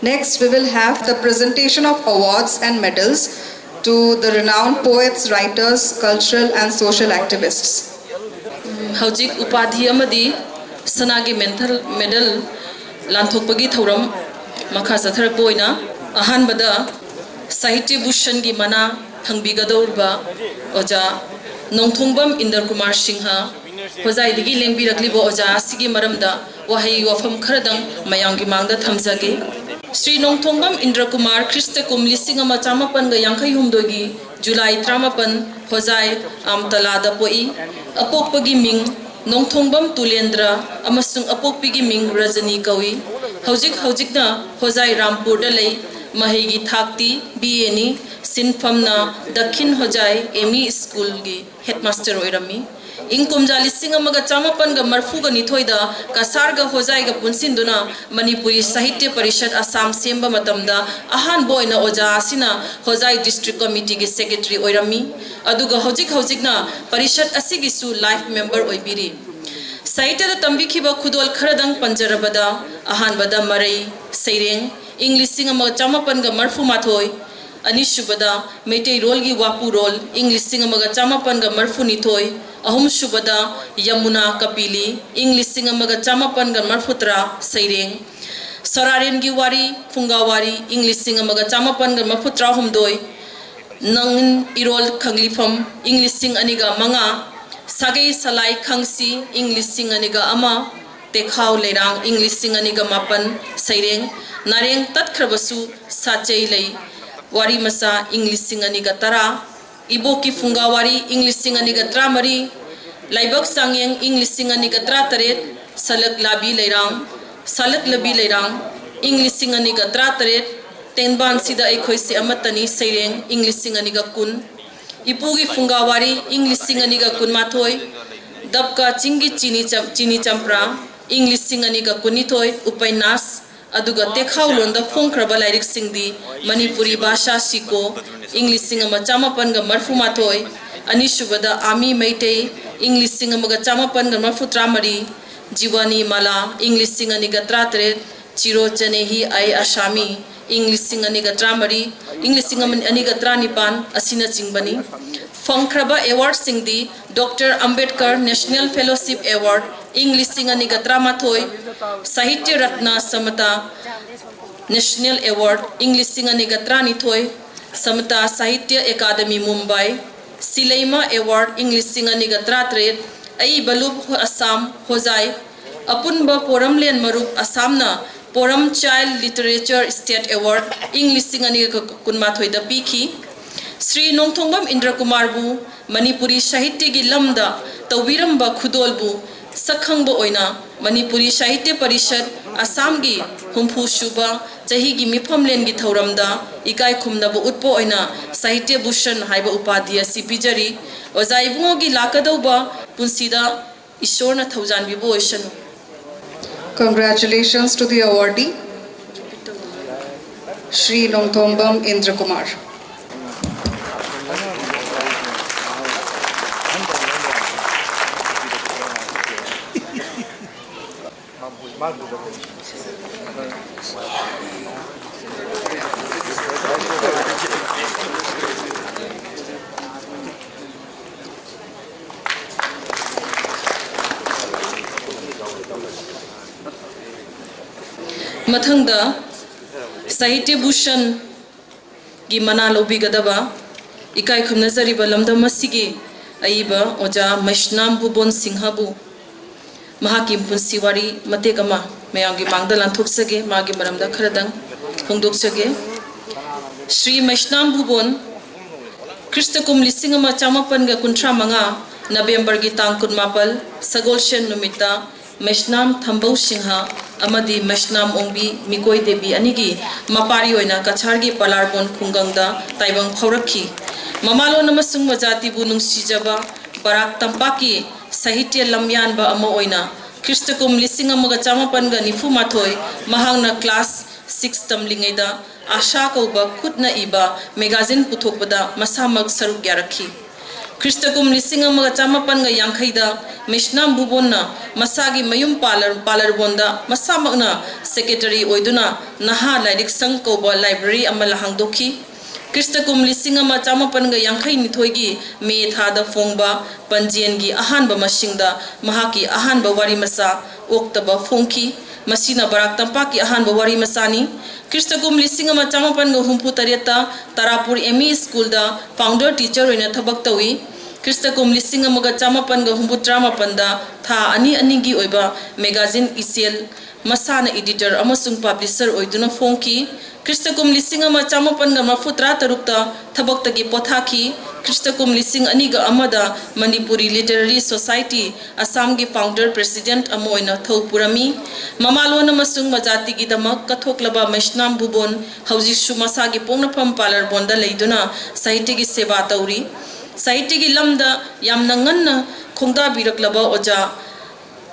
Next, we will have the presentation of awards and medals to the renowned poets, writers, cultural and social activists. Hojik upadhi amadi sanagi medal lanthokpagi thoram makha satharpoina ahanbada Sahitya Bhushan gi mana thangbigadorba oja Nongthongbam Indra Kumar Singha hozai digi lengbiraklibo oja asigi maramda wahai wafam kharadang mayamgi mangda thamjage Sri Nongthongbam Indra Kumar Krista kum lisingama chamapanga yankhai humdogi July 38 hozai amtalada poi apokpagi ming Nongthongbam Tulendra amasung apokpigi ming Rajani kawi hojikna hozai Rampur da lei mahegi thakti BA sinfamna dakhin hojai ME school gi headmaster oirami ingkum jalising amaga chamapan ga marfu ga nithoida kasar ga hojai ga punsinduna Manipuri Sahitya Parishad Assam semba matamda ahan boina oja asina hojai district committee gi secretary oirami aduga hojikna parishad asigi su life member oibiri Sahitya da tambikhiba khudol kharadang panjarabada ahan bada marai seireng English amaga chamapan ga marfu mathoi Anishubada Meitei rol gi wapu rol English amaga chamapan ga marfu nithoi ahum shubada Yamuna Kapili English amaga chamapan ga marfutra seireng Sararen gi wari funga wari English amaga chamapan ga marfutra humdoi nang irol khanglifam English aniga manga Sagai salai khangsi English aniga ama Tekhau lerang English aniga mapan seireng nareng tatkhrabasu sachei lei wari masa English aniga tara ibo ki funga wari English aniga tramari laibak sangyeng English aniga trataret salak labi leirang English aniga trataret tenban sida ekhoi se amatani seireng English aniga kun ipugi funga wari English aniga kun mathoi dabka chingi chini champra English aniga kunithoi upainas aduga tekhau londa phongkraba lairik singdi Manipuri Bhasha Siko English ama chamapan ga marfu mathoi anishubada Ami Meitei English ama ga chamapan ga marfu tramari Jiwani Mala English ani ga tratre Chiro Chanehi ai Asami English ani ga tramari English ani ga tranipan asina chingbani phongkraba award singdi Dr. Ambedkar National Fellowship Award English ani ga tramathoi Sahitya Ratna Samata National Award English ani ga tranithoi Samata Sahitya Academy Mumbai Silaima Award English ani ga tratret ai balub Assam hozai apunba poramlen marup Assamna Poram Child Literature State Award English ani ga kunmathoi da pikhi Sri Nongthongbam Indra Kumar bu Manipuri Sahitya gi lamda tawiramba khudol bu sakhangba oina Manipuri Sahitya Parishad Assam gi humpu shuba chahi gi mifamlen gi thauramda ikai khumna bu utpo oina Sahitya Bhushan haiba upadhi asi pijari ojaibungo gi lakadauba punsida ishorna thaujan bibo oishanu. Congratulations to the awardee Sri Nongthongbam Indra Kumar. Mathangda Sahitya Bhushan gi mana lobi gadaba ikai khumna zariba lamda masigi aiba oja Maishnam Bubon Singhabu mahaki punsi wari matekama mayamgi mangda lanthopsage magi maramda kharadang phongdoksage Sri Maishnam Bubon Kristakum lisingama chamapan ga kuntra manga November gi tang kunmapal Sagolshen numita Maishnam Thambau Singha amadi Maishnam Ongbi Mikoi Devi anigi mapari oina kachargi palarbon khungangda taibang phaurakhi mamalo namasung majati bu nungsijaba barak tampaki Sahitya lamyan ba ama oina Kristakum lisingamaga chamapan ga nifu mathoi mahangna class 6 tamlingaida asha kauba khutna iba magazine puthokpada masamak saruk yarakhi Christakum lising amaga chamapan ga yankhaida Mishnam Bubonna Masagi Mayum Palar Bonda Masamakna Secretary Oiduna Naha Laidik Sankoba Library Amalahangdoki Christakum lising ama chamapan ga yankhai nithoigi me thada fongba panjiengi ahanba masingda mahaki ahanba wari masa oktaba fongki Masina barak tampaki ahanba wari masani Christakum lising ama chamapan ga humpu tareta Tarapur ME School da founder teacher oina thabak tawi Christakum lising amaga chamapan ga humpu tramapan tha ani anigi oiba magazine isel masana editor amasung publisher oiduna fongki Christakum lising ama chamapan ga mafutra tarukta thabak tagi pothaki Christakum lising aniga amada Manipuri Literary Society Assam gi founder president amoina thopurami mamalona masung majati gi damak kathoklaba Meshnam Bubon hauji shumasa gi pongnapam palar bonda leiduna sahitya gi seba tauri sahitya gi lamda yamna nganna khongda biraklaba oja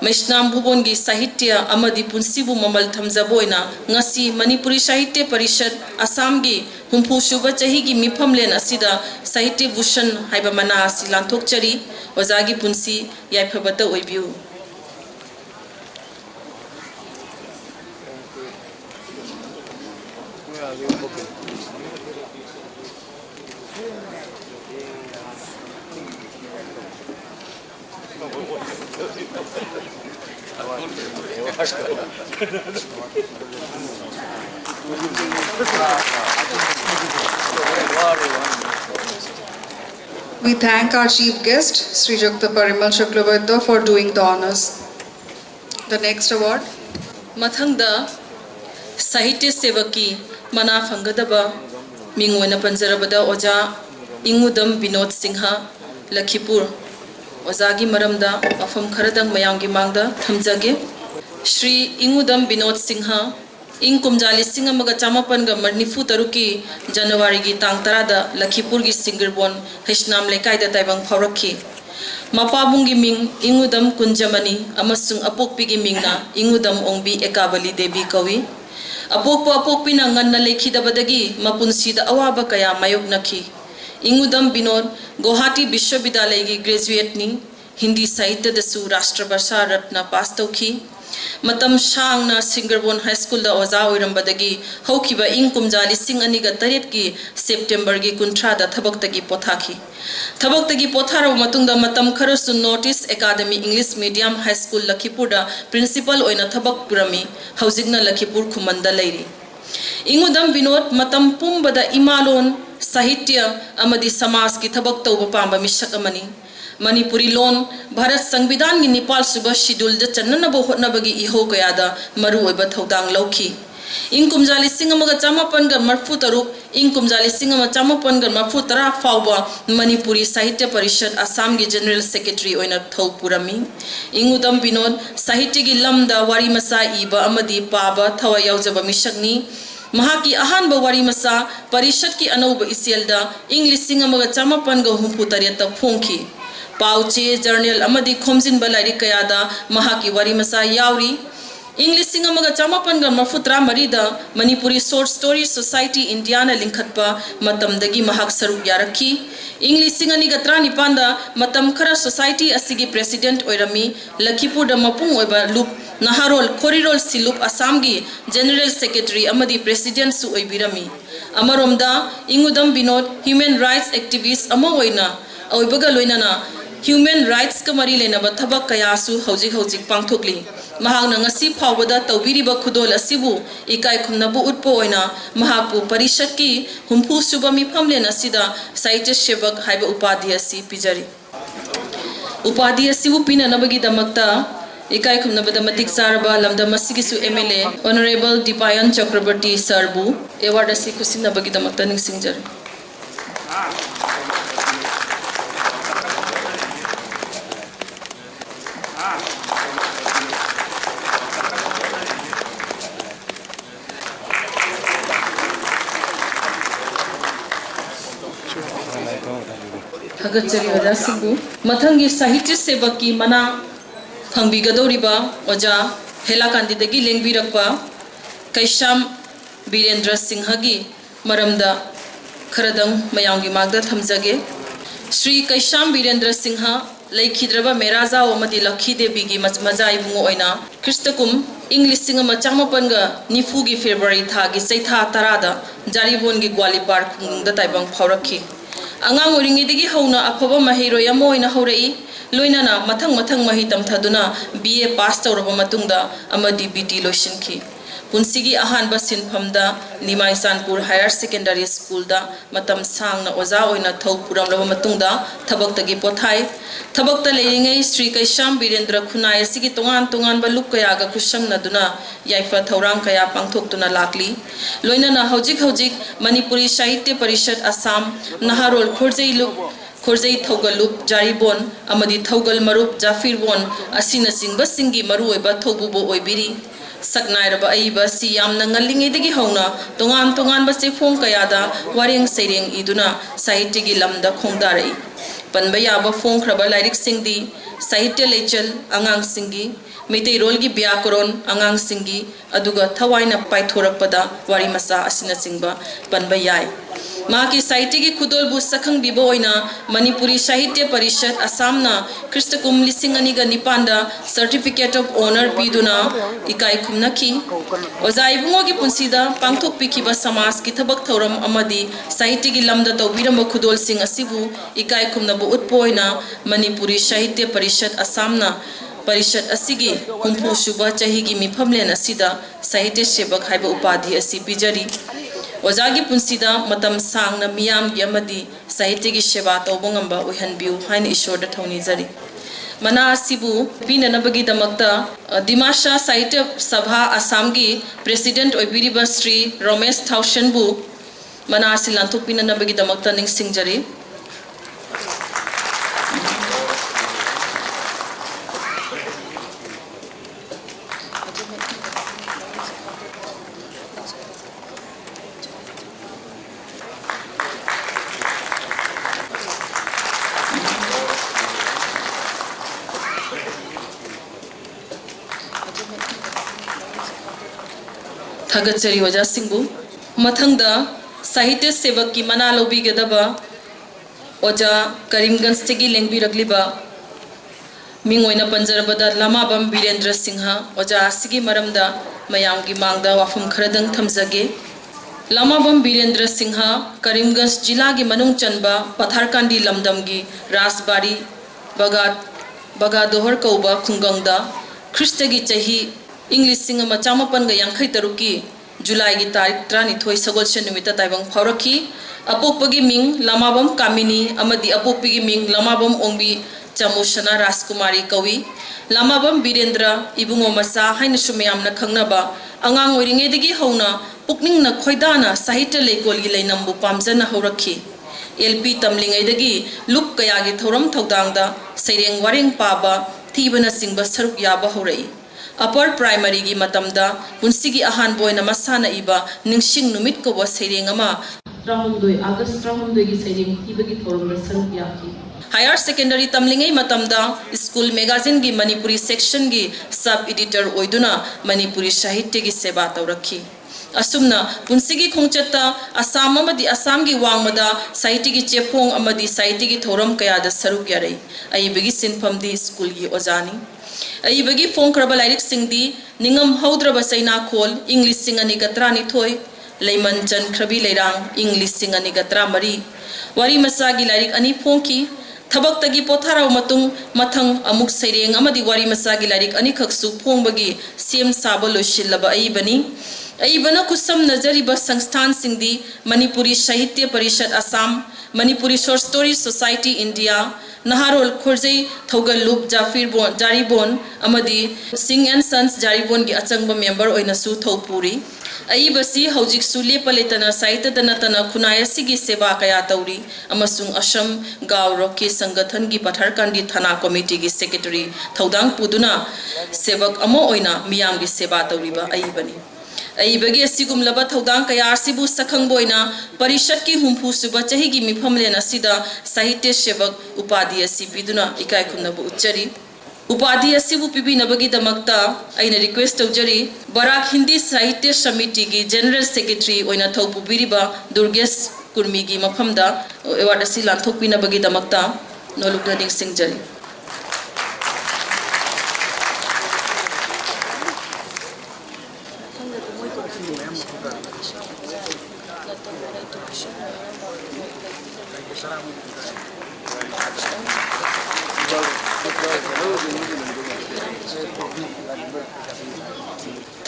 Meshnam Bubon gi Sahitya amadi punsibu mamal thamjaboina ngasi Manipuri Sahitya Parishad Assam gi humpu shuba chahi gi mifamlen asida Sahitya Bhushan haiba mana silanthok chari ozagi punsi yaiphabata oibiu We thank our chief guest, Sri Jagta Parimal Chakravarti, for doing the honors. The next award. Mathangda Sahitya Sevaki Mana Fangadaba Mingwena Panjarabada Oja Ingudam Vinod Singha Lakhipur Ozagi Maramda Afam Karadang Mayangi Mangda Thamjage Shri Ingudam Vinod Singha Ing Kumjali Singa Maga Chamapan ga Marnifu Taruki January gi Tang Tarada Lakhipur gi Singirbon Hishnam Lekai da Taibang Phaurakhi Mapabung gi Ming Ingudam Kunjamani amasung apokpi gi Mingna Ingudam Ongbi Ekabali Devi Kawi apokpi na nganna lekhidabadagi mapunsida awaba kaya mayoknakhi Ingudam Binod Guwahati Vishwavidyalaya gi graduate ni Hindi Sahitya dasu Rashtrabhasha Ratna pass tawki Matam Shangna Singirbon High School da oza oirambadagi haukiba ing kumjali sing aniga taret gi September gi kuntra da thabaktagi pothaki thabaktagi pothara matungda matam kharasu Notice Academy English Medium High School Lakhipur da principal oina thabak purami haujigna Lakhipur khumanda leiri Ingudam Binod matam pumbada imalon sahitya amadi samas ki thabak tawba pamba misak amani Manipuri Lon Bharat Sangbidan gi Nepal Suba Schedule da channanabo hotnabagi iho kayada maru oiba thodang lauki ing kumjali singamaga chamapan ga marfu taruk ing kumjali singama chamapan ga marfu tara fawba Manipuri Sahitya Parishad Assam gi General Secretary oina thopurami Ingudam Binod Sahitya gi lamda wari masa iba amadi paba thawa yaujaba misakni Mahaki ahanba wari masa Parishad ki anauba isielda English singamaga chamapan ga humpu tariyata phongki Pauche journal amadi khomjin balari kayada mahaki wari masa yauri English singamaga chamapan ga mafutra marida Manipuri Short Story Society Indiana linkhatpa matamdagi mahak saruk yarakhi English singani ga trani panda matam khara society asigi president oirami Lakhipur da mapung oiba loop Naharol Korirol Silup Assam gi General Secretary amadi President su oibirami Amaromda Ingudam Binod human rights activist ama oina oibaga loinana Human rights ka mari lenaba thabak kaya su hojik pangthokli mahakna ngasi phawbada tawbiriba khudol asibu ikai khumnabu utpo oina mahakpu parishad ki humpu suba mifamlen asida Sahitya Sevak haiba upadhi asi pijari upadhi asibu pinanabagi damakta ikai khumnabada matik saraba lamda masigisu MLA Honorable Dipayan Chakrabarti Sarbu award asi kusinabagi damakta ningsingjari Hagachari Oja Singhu Mathangi Sahitya Sevaki Mana Phangbigadoriba Oja Hela Kandidagi Lengbirakpa Kaisham Birendra Singhagi Maramda Kharadang Mayangi Magda Thamjage Sri Kaisham Birendra Singha Laikhidraba Meraza Omadi Lakhi Devi gi Maza Ibungo Oina Christakum English Singa Machamapanga Nifugi February Thagi Saitha Tarada Jaribon gi Gwalipar Kungda Taibang Pauraki Angang Uringidigi Hona Apova Mahiro Yamo in a Horei Luinana Matang Mahitam Taduna BA Pastor of Matunda Amadi BT Loshinki Punsigi Ahan Basin Pamda Nimai Sanpur Higher Secondary School da Matam Sang na Oza Oina Thau Puram Lava Matunda Tabakta gi Pothai Tabakta Layingai Sri Kaisham Birendra Kunai Sigi Tongan Balup Kayaga Kusham Naduna Yaifa Taurang Kaya Pangtok Tuna Lakli Loinana Hojik Manipuri Sahitya Parishad Assam Naharol Khorjai Thogalup Jaribon Amadi Thogal Marup Jafirwon Asina Singba Singi Marueba Thobubo Oibiri Saknairaba Aiba Si Yam Nangalingi Digi Hona Tongan Basi Fong Kayada Waring Saying Iduna Sahitigi Lamda Kongdari Panbayaba Fong Kraba Lyric Singdi Sahitya Lechal Angang Singi Mete Rolgi Biakoron Angang Singi Aduga Tawaina Paithurapada Wari Masa Asina Singba Panbayai Maki Sahitigi Kudol Busakang Biboina Manipuri Sahitya Parishad Assamna Christakum Lisinganiga Nipanda Certificate of Honor Piduna Ikai Kumnaki Ozaibungogi Punsida Pangtok Pikiba Samas Kitabak Thoram Amadi Sahitigi Lamda Tawirama Kudol Sing Asibu Ikai Kumnabu Utpoina Manipuri Sahitya Parishad Assamna Parishad Asigi Humpu Shuba Chahigi Mipamlen Asida Sahitya Shebak Haiba Upadhi Asi Pijari Ozagi Punsida Matam Sang na Miyam Yamadi Sahitigi Sheba Tobongamba Uhanbiu Hain Ishorda Tony Zari Mana Sibu Pina Nabagi Damakta Dimasha Sahitya Sabha Assamgi President Oibiriba Sri Romesh Taushenbu Mana Silantu Pina Nabagi Damakta Ning Singjari Thagatsari Waja Singbu Mathangda Sahitya Sevak ki Mana Lobi Gadaba Oja Karimganj Tegi Lengbi Ragliba Mingoina Panjarabada Lamabam Birendra Singha Oja Asigi Maramda Mayam ki Mangda Wafum Kharadang Thamjage Lamabam Birendra Singha Karimganj Jila ki Manung Chanba Patharkandi Lamdamgi Rasbari Bagadohar Kauba Khungangda Krishtagi Chahi English Singa Machamapan ga Yankai Taruki July gi Tarik Trani Thoi Sagol Shenumita Taibang Pauraki Apopagi Ming Lamabam Kamini Amadi Apopigi Ming Lamabam Ongbi Chamushana Raskumari Kawi Lamabam Birendra Ibungo Masa Haina Shumayamna Khangnaba Angang Oiringedigi Hauna Pukning na Khoidana Sahitya Lekol gi Lainambu Pamjana Horaki LP Tamlingaidagi Lup Kayagi Thoram Thaudangda Saireng Waring Paba Thibana Singba Saruk Yaba Horai Upper Primary gi matamda punsigi ahan boina masana iba ningsing numit ko was serengama Rahumdoi August Rahumdoi gi sereng tibagi thorum saruk yaki Higher Secondary Tamlingai matamda School Magazine gi Manipuri section gi sub editor oiduna Manipuri Sahitya gi seba tawrakhi Asumna punsigi khongchatta Assam amadi Assam gi wangmada Sahitya gi chepong amadi Sahitya gi thorum kaya da saruk yarai aibagi sinpamdi school gi ozani Aibagi Fong Kraba Lyric Singdi Ningam Haudraba Saina Kol English Singani Gatrani Thoi Layman Chan Krabi Lairang English Singani Gatra Mari Wari Masagi Lyric Ani Fongki Thabak Tagi Pothara Matung Mathang Amuk Saireng Amadi Wari Masagi Lyric Ani Kaksu Pongbagi Siem Sabalo Shillaba Aibani Aibana Kusam Nazariba Sangstan Singdi Manipuri Sahitya Parishad Assam Manipuri Short Story Society India Naharol Khorjai Thogal Loop Jafirwon Jaribon Amadi Singh and Sons Jaribon gi achangba member oina su Thopuri Aibasi Hojik Sule Paletana Saita Danatana Kunaya Sigi Seba Kaya Tauri Amasung Assam Gao Rocky Sangathan gi Patharkandi Thana Committee gi Secretary Thaudang Puduna Sebak Amo oina Miyam gi Seba Tauriba Aibani Aibagi Sigum Laba Thaudang Kaya Sibu Sakhang Boina Parishad ki Humpu Suba Chahi gi Mifamlen Asida Sahitya Shebak Upadhi Asi Piduna Ikai Khumnabu Uchari Upadhi Asibu Pibi Nabagi Damakta Aina request Ujari Barak Hindi Sahitya Samiti gi General Secretary Oina Thaupu Biriba Durges kurmi gi mafamda award asi lanthokpina bagi damakta nolukna ningsingjari.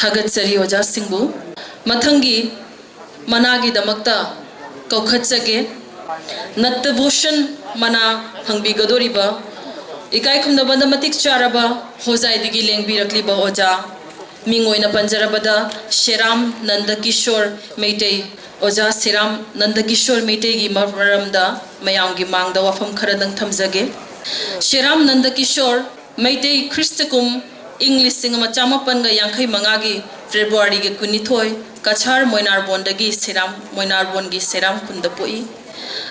Thagatsari oja singbu mathangi managi damakta kaukhatsage nattavushan mana hangbi gadoriba ikai khumna banda matik charaba hozai digi lengbi rakliba oja mingoina panjarabada sheram nandakishore meitei oja seram nandakishore meitei gi maramda mayamgi mangda wafam kharadang thamjage sheram nandakishore meitei christakum English singama chamapan ga yangkhai mangagi February ge kunithoi kachar moinarbon dagi seram moinarbon gi seram khunda poi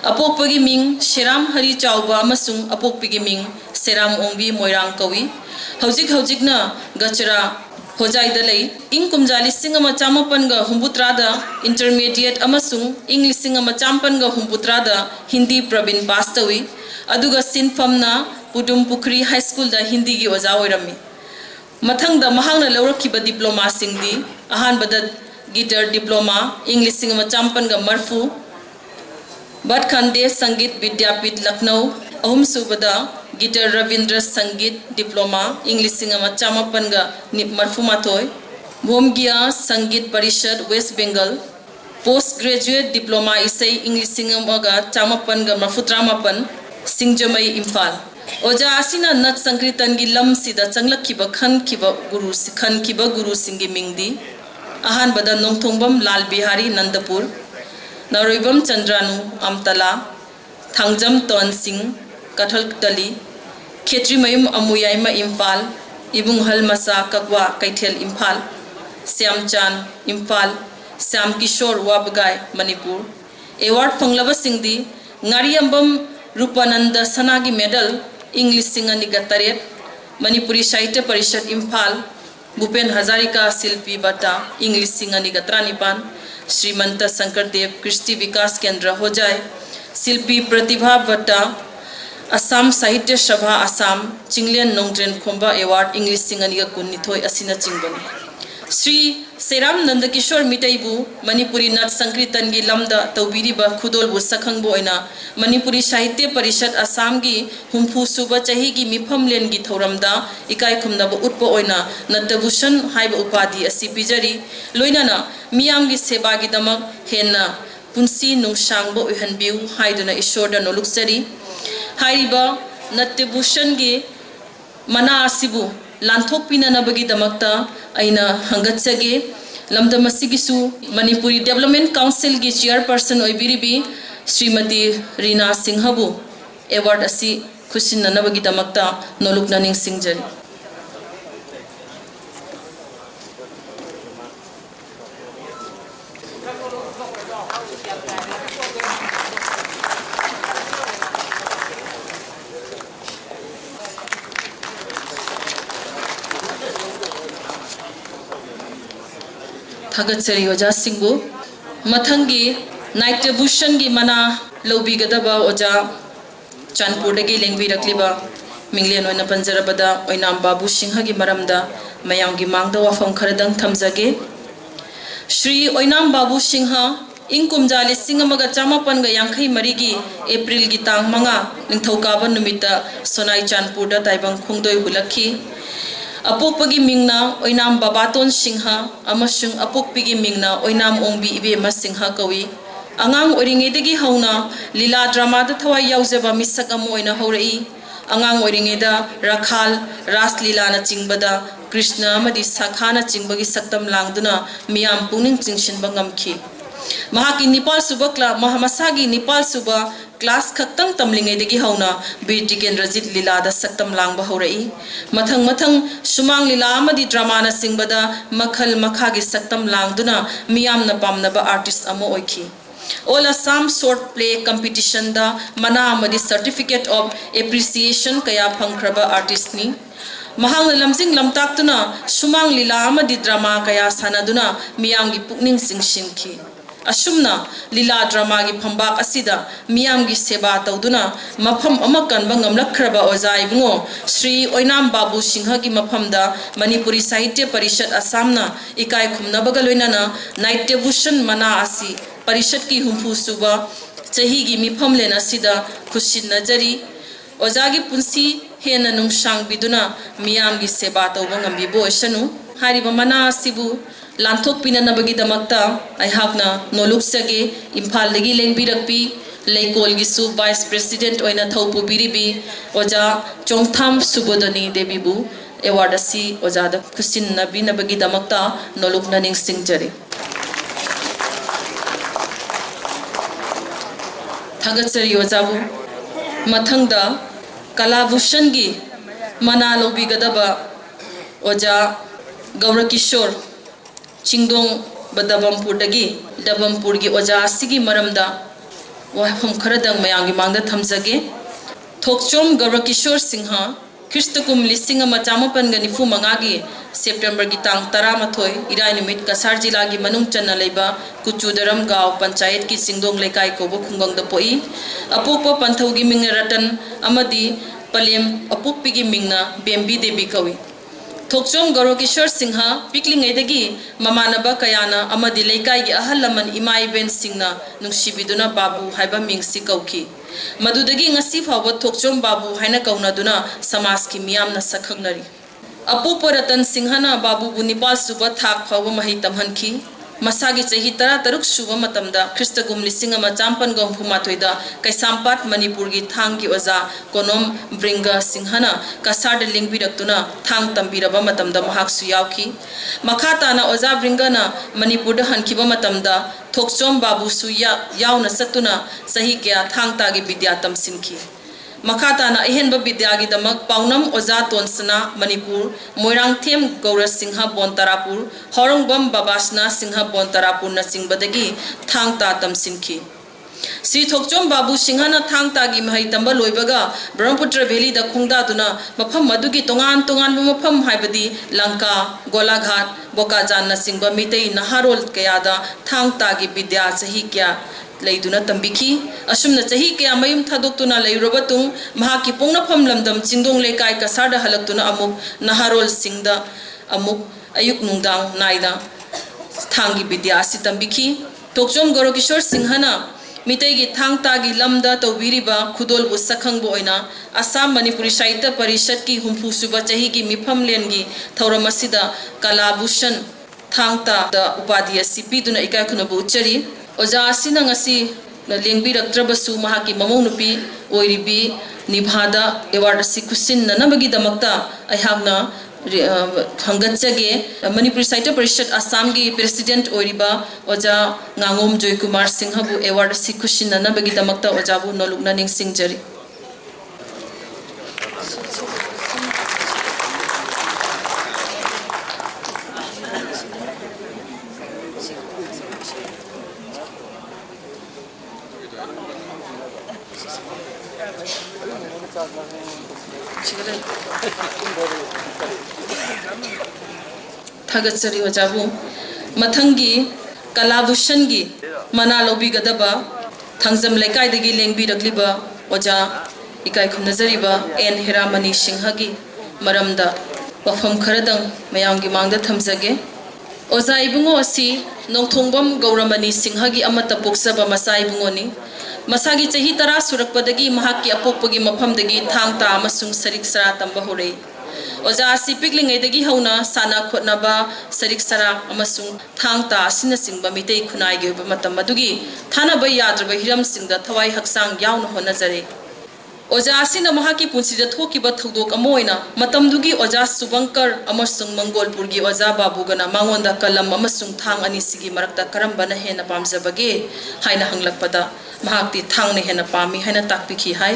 apokpagi ming seram hari chauba amasung apokpagi ming seram ongbi moirang kawi hojik na gachara hojai dalai ing kumjali singama chamapan ga humbutra da intermediate amasung English singama champan ga humbutra da Hindi pravin pastawi aduga sinfamna Pudum Pukri High School da Hindi gi oja oirami Mathangda mahangna lawrakiba diploma singdi ahanbada guitar diploma English singama champan ga marfu Badkhande Sangeet Vidyapit Lucknow ahum subada guitar Ravindra Sangeet diploma English singama chamapan ga marfu matoi Bomgia Sangeet Parishad West Bengal postgraduate diploma isai English singama ga chamapan ga marfu tramapan Singjamai Imphal Oja asina nat sankritan gi lam sida changlakhiba khankhiba guru singi mingdi ahan bada nongthongbam Lal Bihari Nandapur Naroibam Chandranu Amtala Thangjam Ton Singh Kathal Dali Khetri Mayum Amuyaima Imphal Ibung Hal Masa Kakwa Kaithel Imphal Siamchan Imphal Siam Kishore Wabgai Manipur award phanglaba singdi Ngariambam Rupananda Sanagi Medal English Singani Gataret Manipuri Sahitya Parishad Imphal Bhupen Hazarika Silpi Bata English Singani Gatranipan Srimanta Sankardev Kristi Vikas Kendra Hojai Silpi Pratibha Bata Assam Sahitya Sabha Assam Chinglian Nongtren Khomba Award English Singani Kunithoi Asina Chingbani Sri Seram Nandakishore Mitaibu Manipuri Nat Sankritan gi lamda tawbiriba khudol bu sakhangbo oina Manipuri Sahitya Parishad Assam gi humpu suba chahi gi mifam len gi thoramda ikai khumna bu utpo oina Nattabhushan haiba upadi asi pijari loinana miyam gi seba gi damak henna punsi nungsangbo uhanbiu haiduna ishorda noluksari haiba Nattabhushan gi mana asibu lanthok pinanabagi damakta aina hangatsage lamdam asigisu Manipuri Development Council gi chairperson oibiribi Srimati Rina Singhabu award asi khusinanabagi damakta nolukna ningsingjari Thagatsari oja singbu mathangi Nattabhushan gi mana lobi gadaba oja Chanpur dagi lengbi rakliba minglen oina panjarabada oinam Babu Singha gi maramda mayam gi mangda wafam kharadang thamjage Shri oinam Babu Singha ingkumjali singamaga chamapan ga yangkhai marigi April gi tang manga ningthokaba numita Sonai Chanpur da taibang khongdoi hulakhi apokpagi mingna oinam Babaton Singha amasung apokpigi mingna oinam Ongbi Ibema Singha kawi angang oringedagi hauna lila drama da thawai yaujaba misak amu oina horai angang oringeda rakhal ras lila na chingbada Krishna amadi sakha na chingbagi saktam langduna miyam puning chingshin bangamki mahaki Nepal subakla mahamasagi Nepal suba class khaktang tamlingedagi hauna Bir Tikendrajit lila da saktam langba horai mathang sumang lila amadi drama na singbada makhal makhagi saktam langduna miyam na pamnaba artist amu oiki All Assam short play competition da mana amadi certificate of appreciation kaya phangkraba artist ni mahang lamjing lamtaktuna sumang lila amadi drama kaya sanaduna miyamgi pukning singshinki असुमना Leela drama की फंबाक असिदा मियाम की सेवा तौदुना मफम अमा कनबा ngamlakraba ओजा इबुंगो श्री ओइनाम बाबू सिंह की मफमदा मणिपुरी साहित्य परिषद असमना इकाई खुमनबगा लोइनाना नाइट्य भूषण मना आसी परिषद की हुंफु सुबा चही की मिफम लेना सिदा खुशिन नजरी ओजा की पुंसी हेन नुंगशांग बिदुना मियाम की सेवा तौबा ngambibo ओसनु हारिबा मना आसिबु लांथोक पिननबगी दमक्ता अहाकना नोलुक्सगे इम्फाल दगी लेंबिरकपी लेकोल गिसु वाइस प्रेसिडेंट ओइना थौपुबिरिबी ओजा चोंगथाम सुबोदनी देबीबु एवार्ड असि ओजादा खुसिन नबीनबगी दमक्ता नोलुकना निंगसिंगजरी थागतसरी ओजाबु मथंगदा कलाभूषण की मना लोबिगदबा ओजा गौर किशोर चिंगदोंग बदबमपुरदगी दबमपुर की ओजा सिगी मरमदा वहम खरदंग मयांगी मांगदा थमजगे थोकचोम गौर किशोर सिंह ख्रिस्तकुम लिसिंग मचामपन निफु मंगागी सेप्टेम्बर की तांग 13 इराय निमित कसार जिला की मनुंग चन्ना लेबा कुचुदरम गांव पंचायत की सिंगदोंग लेकाई कोबो खुंगंग द पोई अपोपो पंथौगी मिंग रतन अमदी पलेम अपुप्पी की मिंगना बेम्बी देवी कवि थोकचोम गौरव किशोर सिंह पिकलिंगैदगी ममानबा कयाना अमदी लेकाई की अहल लमन इमा इबेन सिंगना नुंगसिबिदुना बाबू हाइबा मिंगसी कौखी मदुदगी ngasi फावबा थोकचोम बाबू हाइना कौनादुना समाज की मियामना सखंगनरी अपोपो रतन सिंहना बाबू बुनिपाल सुबा थाक फावबा मही तमहनखी मसागी चही 13 सुबा मतमदा ख्रिस्तगुम लिसिंग अमा चांपन गंफु माथोइदा कैसामपाट मणिपुर की थांग की ओजा कोनोम ब्रिंगा सिंहना कसार लिंगबिरक्तुना थांग तंबिरबा मतमदा महाक्सु यावखी मखाताना ओजा ब्रिंगाना मणिपुर द हनखिबा मतमदा थोकचोम बाबू सु यावना सतुना सही क्या थांग तागी विद्या तमसिनखी मखाताना अहेनब विद्यागी दमक पाउनम ओजा तोनसना मणिपुर मोइरांगथेम गौर सिंह बोनतरापुर हौरंगबम बाबासना सिंह बोनतरापुर न सिंगबदगी थांग ता तमसिनखी श्री थोकचोम बाबू सिंहना थांग तागी महै तंबा लोइबगा ब्रह्मपुत्र वैली द खुंगदादुना मफम मदुगी तोंगान तोंगान मफम हाइबदी लंका गोलाघाट बोकाजान न सिंगबा मितै नहारोल कयादा थांग तागी विद्या सही क्या लेदुना तंबिखी असुमना चही क्या मयुम थादोक्तुना लेरुबतुंग महाकी पोंगनफम लमदम चिंगदोंग लेकाय कसारदा हलक्तुना अमुक नहारोल सिंगदा अमुक अयुक नुंगदांग नाइदा थांगी विद्या असि तंबिखी थोकचोम गौर किशोर सिंहना मितैगी थांग तागी लमदा तौबिरिबा खुदोलबु सखंगबो ओइना असम मणिपुरी साहित्य परिषद की हुंफु सुबा चही की मिफम लेनगी थौरमसिदा कलाभूषण थांग ता द उपाधि असि पिदुना इकाय खुनबु उच्चरी ओजा असिना ngasi लेंबिरक्त्रबसु महाकी ममौ नुपी ओइरिबी निभादा एवार्ड असि खुसिन ननबगी दमक्ता अहागना हंगचगे मणिपुरी साहित्य परिषद असम की प्रेसिडेंट ओइरिबा ओजा nganगोम जय कुमार सिंह बु एवार्ड असि खुसिन ननबगी दमक्ता ओजाबु नलुकना निंगसिंगजरी थागतसरी ओजाबु मथंगी कलाभूषण की मना लोबिगदबा थंगजम लेकाइदगी लेंबिरक्लिबा ओजा इकाई खुमनजरिबा एन हेरामनी सिंह की मरमदा वफम खरदंग मयांगी मांगदा थमजगे ओजा इबुंगो असि नौथोंगबम गौरमनी सिंह की अमत पोक्सबा मसा इबुंगोनी मसागी चही 10 सुरकपदगी महाकी अपोकपगी मफमदगी थांग ता अमसुंग सरिक सरा तंबा होरे ओजा असि पिकलिंगैदगी हौना साना खोटनबा सरिक सरा अमसुंग थांग ता असिना सिंगबा मितै खुनाइगे होबा मतम मदुगी थानबा याद्रबा हिरम सिंगदा थवाई हक्सांग यावना होनजरे ओजा असिना महाकी पुंसिदा थोकिबा थौदोक अमोइना मतमदुगी ओजा सुबंकर अमसुंग मंगोलपुर की ओजा बाबूगना मांगोंदा कलम अमसुंग थांग अनिसिगी मरक्ता करमबना हेना पामजबगे हाइना हंगलकपदा महाक्ति थांगने हेना पामी हेना ताकपिखी हाय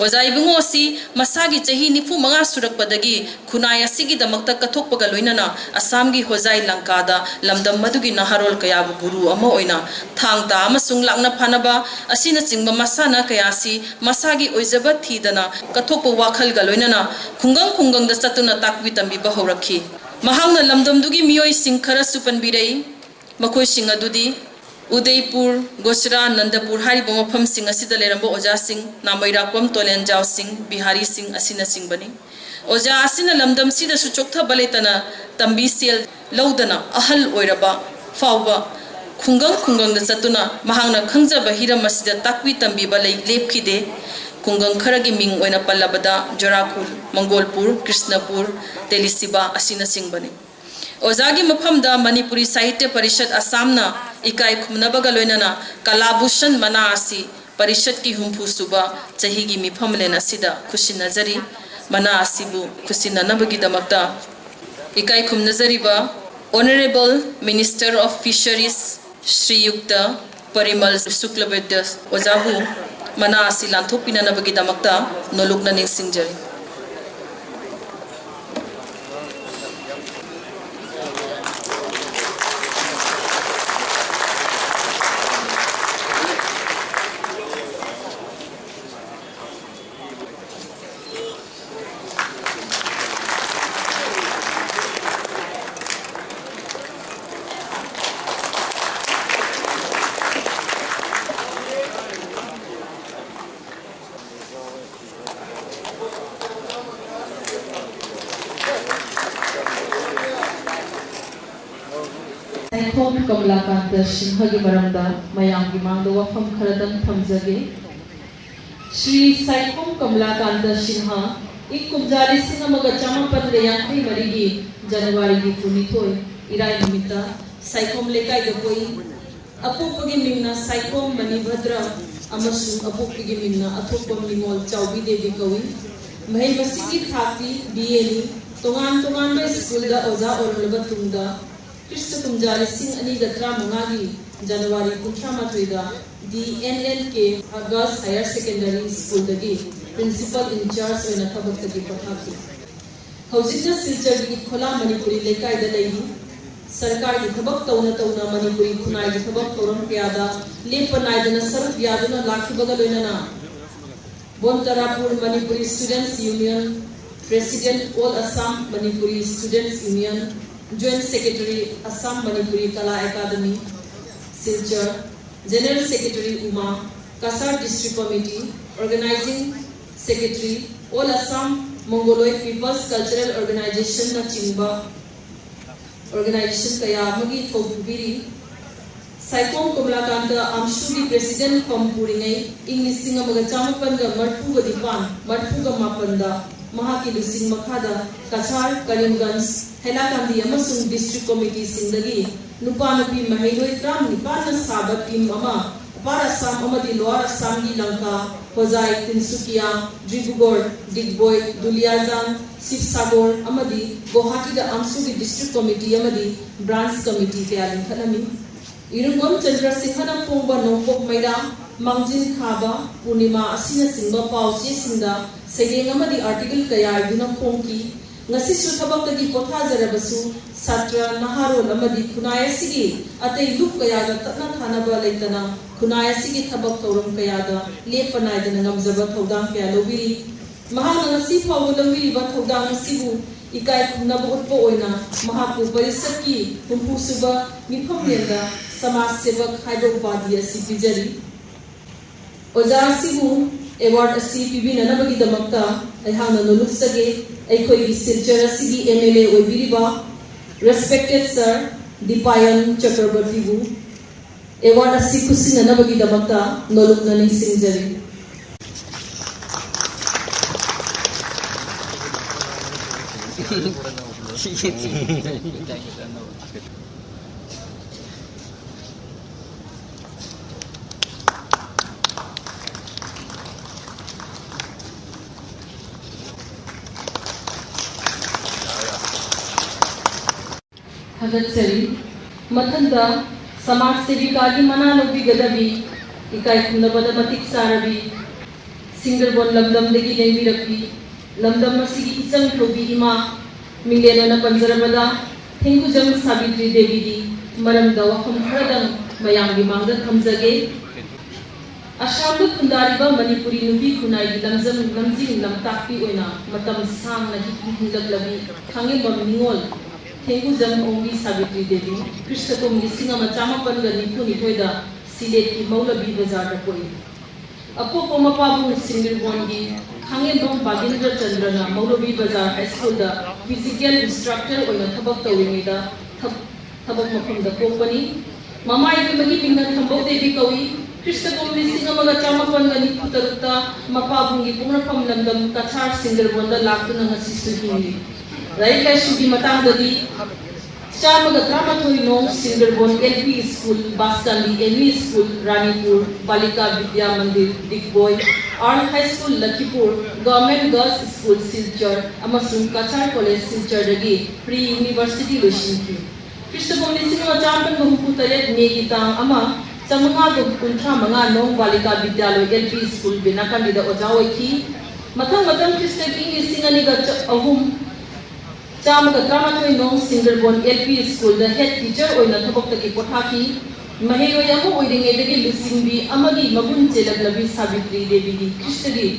ओजा इबुंगो असि मसागी चही 95 सुरकपदगी खुनाय असिगी दमक्ता कथोकपगा लोइनना असम की होजाई लंकादा लमदम मदुगी नहारोल कयाबु गुरु अमा ओइना थांगता अमसुंग लांगना फानबा असिना चिंगबा मसाना कयासी मसागी ओइजबा थीदना कथोकप वाखलगा लोइनना खुंगंग खुंगंग द चतुना ताकबि तंबिबा हौरखी महांगना लमदमदुगी मियोई सिंग खरा सुपनबिरई मखोई सिंग अदुदी Udaipur, Gosra, Nandapur, Haribo Mafam Sing, Asida Lerambo, Oja Sing, Namairakwam, Tolen Jau Sing, Bihari Sing, Asina Sing Bani. Oja Asina Lamdam Sida Suchokta Baletana, Tambi Sel, Laudana, Ahal Oiraba, Fauba, Kungang the Satuna, Mahana Kangza Bahira Masida Takwi Tambi Balay, Lepkide, Kungang Karagi Ming, Oina Palabada, Jorakul, Mongolpur, Krishnapur, Telisiba, Asina Sing Bani. Ozagi Mapamda, Manipuri Sahitya Parishad Assamna, Ikai Kumnabaga Loinana, Kalabushan Manasi, Parishad ki Humpu Suba, Chahigi Mipamlena Sida, Kushin Nazari, Manasibu, Kusina Nabagi Damakta, Ikai Kumnazariba, Honorable Minister of Fisheries, Sri Yukta, Parimal Suklavedas, Ozabu, Manasi Lantopina Nabagi Damakta, Nologna Ning Singjari. Saikong Kamlakanta Sinhagi Maramda Mayanggi Mangda Wafam Kharadan Thamjage Shri Saikong Kamlakanta Sinha Ikumjari Sinamaga Chamapan Leyankai Marigi January gi Punithoi Irai Nimita Saikom Lekai Gapoi Apupagi Mingna Saikom Manibhadra Amasu Apupagi Mingna Athopam Limol Chaubi Devi Kawi Mahai Masiki Thati BA Tongan School da Oza Orlaba Tungda Krista Kumjari Sing Ani Gatra Mungagi January Kuntramatuida DNLK August Higher Secondary School Dagi Principal in charge of Nakabaki Pataki. Hausita Silchar di Kola Manipuri Lekai da Lady Sarkar di Tabak Tauna Manipuri Kunai di Tabak Toram Piada Lepanai dana Sarap Yadana Laki Bagaloinana Bontarapur Manipuri Students Union President All Assam Manipuri Students Union Joint Secretary Assam Manipuri Kala Academy Silchar General Secretary Uma Kasar District Committee Organizing Secretary All Assam Mongoloid People's Cultural Organization na Chingba Organization kaya magi thobiri Saikong Kamlakanta Amshuri President Kampuringai English singa magachamapan ga marfuga dipan marfuga mapanda Mahaki Lusing Makada Kachar Karimganj Helakandi Amasung District Committee Sindagi Nupanupi Mahailoi Tram Nipana Sabat Team Ama Para Sam Amadi Lower Assam Gi Lanka Hozai Tinsukia Dribugor Digboy Duliazan Sipsagor Amadi Guwahati da Amsugi District Committee Amadi Branch Committee kaya lingkhanami Irungom Chandra Singhana Pongba Nongpok Maida Mangjin Khaba Purnima Asina Singba Pauchi Sinda Sayeng Amadi article kaya Yuna Pongki Ngasisu Tabakagi Pothajarabasu Satra Naharol Amadi Kunaya Sigi Atay Lup kaya da Tatna Thanaba Laitana Kunaya Sigi Tabak Tauram kaya da Lepanay da Nangamzaba Thaudang kaya Lobiri Mahang Ngasi Pawulawiri ba Thaudang Sibu Ikai Kunabuot po oina Mahapu Parisaki Humpusuba Mipamyenda Samas Sevak Hydropadi Asi Pijari Oja Sibu Award Asi Pibina Nabagi Damakta Ayhana Nuluksage Aikoi Silchar Asigi MLA Oibiriba Respected Sir Dipayan Chakrabartibu Award Asi Kusina Nabagi Damakta Noluk Naning Singjari Hadatsari Matanda Samaj Sevika Gi Mana Lobi Gadabi Ikai Kunabada Matik Sarabi Single Bon Lamdam Degi Lengi Rakbi Lamdam Masigi Isang Lobi Ima Milena na Panzarabada Tengku Jang Sabitri Devi Di Maramda Wakam Haradang Mayang Gi Mangda Thamjage Ashamdu Kundariba Manipuri Nubi Kunai Gi Lamzam Lamjing Lamtakpi Oina Matam Sang Na Gi Hinglag Labi Khange Mam Ningol Thengujam Ongi Savitri Devi, Krishnatum Lisingama Chamapan Nipuda, Sileti Maulabi Bazar Poi. Apo Pomapabu Singirbongi, Hangebong Bagindra Chandrana, Maulabi Bazar High School, the physical instructor on the Tabak Tawimida, Tabak from the company. Mama Ibimagi Pinga Tambo Devi Kawi, Krishnatum Lisingama Chamapan Niputa, Mapabungi Pumapam Landam, Kachar Singirbonda, Lakuna Sisuhi. Right, I should be Matangadi. Chamaga Tramatoi Nong, Singerbon, LP School, Basandi, ME School, Ranipur, Balika Vidya Mandir, Dikboy, Arn High School, Lakipur, Government Girls School, Silchar, Amasung Kachar College, Silchar Dagi, Pre-University Lushinki. Krishnakum Lisingama Champan Mahuputalet, Negitang Ama, Samanga Kuntra Manga Nong, Balika Vidya LP School, Binakandida Ojawaki, Matang Krishna King is Singaniga Ahum. Chamaga Tramatoi Nong Singerbon LP School, the head teacher or Natabaki Potaki, Mahero Yamu wedding a Lusimbi, Amagi, Mabun Jelaglavi Savitri, Devi, Kristagi,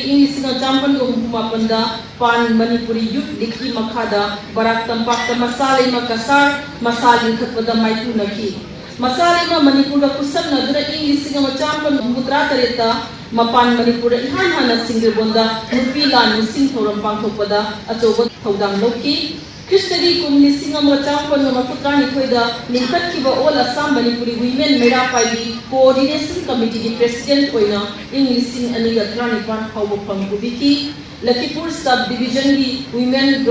English Champan Humapanda, Pan Manipuri Youth, Diki Makada, Barak Tampaka, Masali Makasar, Masali Katpada Maitunaki. Masalima Manipura Kusan Nadra English Champan Mutra Tareta, Mapan Manipura Ihana Singerbonda, Nupila Nusin Toram Pantopada, Atoba Todang Loki, Kristagi Kumnisingama Champan Maputrani Koida, Ninkakiva all Assam Manipuri Women Mera Paibi, Coordination Committee President Oina, English Aniga Tranipan Hau Pangubiki, Lakipur Subdivision Women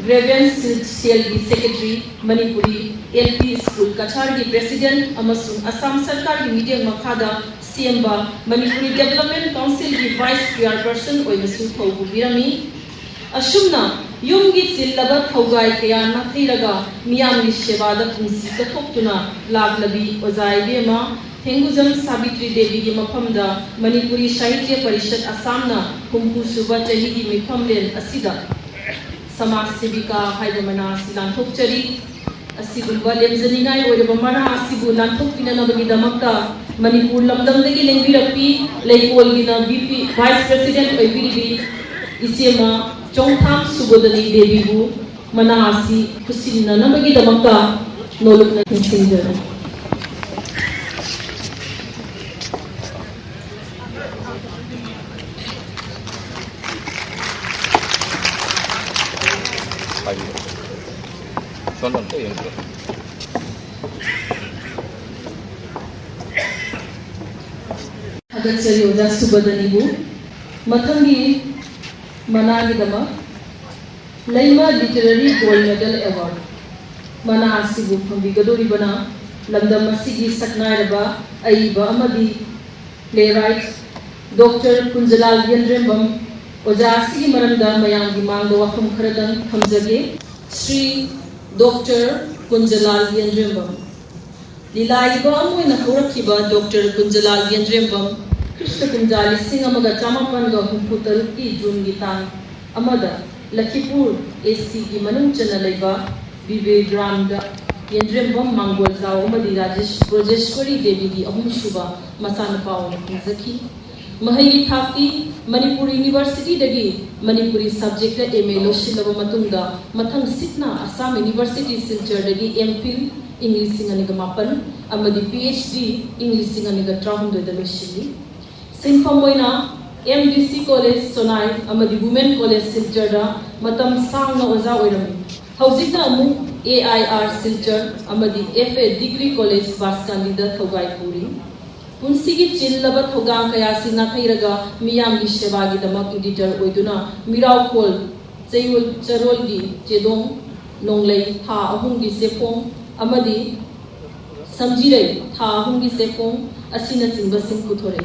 Grievance CLB Secretary, Manipuri, LP School, Kachargi President, Amasung, Assam Sarkar, Media Makada, Siemba, Manipuri Development Council, Vice Chairperson, Oimasu Birami, Ashumna, Yumgi Silabat Hogai Kaya Nathiraga, Miam Shevada Kunsi, the Toptuna, Laglabi, Ozai Bema, Thengujam Savitri Devi Mapamda, Manipuri Sahitya Parishad Assamna, Kumpu Suba Chahigi Mipamlen, Asida. Samaj Sivika Haidamana Silan Hokchari, Asibumba Lemzaninai or Bamara Asibu Lanthokina Damakta, Manipur Lamdam the Lengirapi, Lakeolina VP, Vice President OBDB, Ichema, Chongtham Subodani Devibu, Manasi, Kusina Namagi Damakta, Nolokna Singer. Agachari Oja Subadanibu, Matangi Managidama, Laima Literary Gold Medal Award, Mana Asibu from Vigadori Bana, Lambda Masigi Saknairaba, Aiba Amadi, Playwright, Dr. Kunjalal Yendrembam, Oja Sigi Maranda Mayangi Mando Wafam Karadan Hamzage, Sri Dr. Kunjalal Yendrembam. Lilaiba Amu in Horakiba, Dr. Kunjalal Yendrembam, Krishna Kunjali Singamaga Chamapanga Humputaruki Jun Gitan, Amada, Lakipur, AC Gimanum Chanalaiba, Vive Gramda, Yendrembam Mangol Zao Madi Rajesh, Rajeshwari Devi, Ahum Shuba, Masanapa, Zaki, Mahayi Thakti, Manipur University Dagi, Manipuri subject MA Loshilava Matunda, Matang Sitna, Assam University Silchar Dagi, MPhil, English Singaniga Amadi PhD, English Singaniga Trahunda the Loshili. Sinfamoina, MDC College Sonai, Amadi Women College Silchar, Matam Sangna Oza Oirami. Hauzita Amu, AIR Silchar, Amadi FA Degree College Baskandida Thogai Puri. Unsigi Chillabat Hogang Kayasi Nakairaga, Miyam Lishevagi the Mak editor Oiduna, Mirau Kol, Zayul Charolgi, Jedong, Nonglay, Ha Ahungi Sepong, Amadi Samjire, Ha Ahungi Sepong, Asina Simbasim Kutore.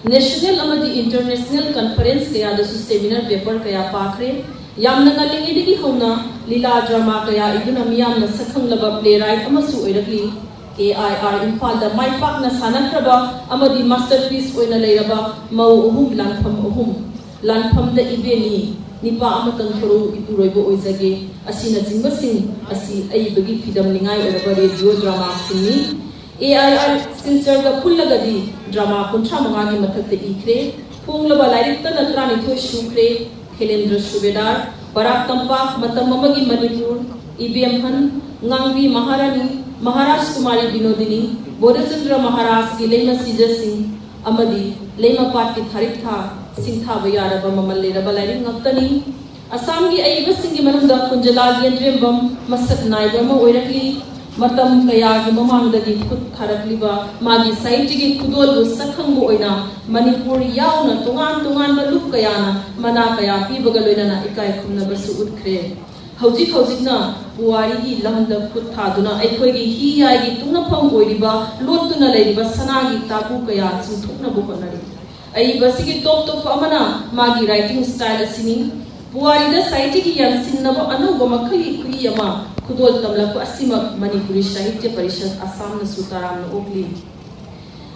National Amadi International Conference Kaya the Seminar Paper Kaya Pakre, Yamna Lingidi Hona, Lila Drama Kaya Iduna Miyam Nasakang Laba Playwright Amasu Edakli. AIR Infal the My Partner Sanakraba, Amadi Masterpiece Oina Layraba, Mau Uhum Lanpam Uhum, Lanpam the Ibeni, Nipa Amatan Koro Ipurobo Oizage, Asina Zimbasing, Asi Aibagi Fidam Ningai or radio drama Sini, AIR Silchar the Pulagadi, drama Kuntramangani Matate Ikre, Punglaba Larita Natrani Shukre, Helendra Subedar, Barak Tampak, Matamamagi Manipur, IBM Han, Ngangbi Maharani, Maharaj Kumari Binodini, Bodhachandra Maharaj ki Lema Sija Singh, Amadi, Lema Pat ki Tharikha, Singha Bayaraba Mamalera Balari Ngaptani, Assam ki Aiba Singh Manunda Kunjala Gendrembam, Masak Naibama Oirakli, Matam Kaya ki Mamangdagi Kut Tharakliba, Magi Saiti ki Kudol Sakhambu Oina, Manipur Yauna, Tungan Maluk Kayana, Mana Kaya Pibagaloina, Ikai Kumna Basu Utkre. Hojik na Puari gi lamda khut thaduna aikoi gi hi ai gi tungna pham oiriba lotuna leiriba sanagi tapu kaya chunthukna bu honari ai basigi top amana magi writing style asini Puari da saiti gi yang sinnaba anu gomakhali kuri ama khudol tamla ko asima Manipuri Sahitya Parishad Assam na sutaram na okli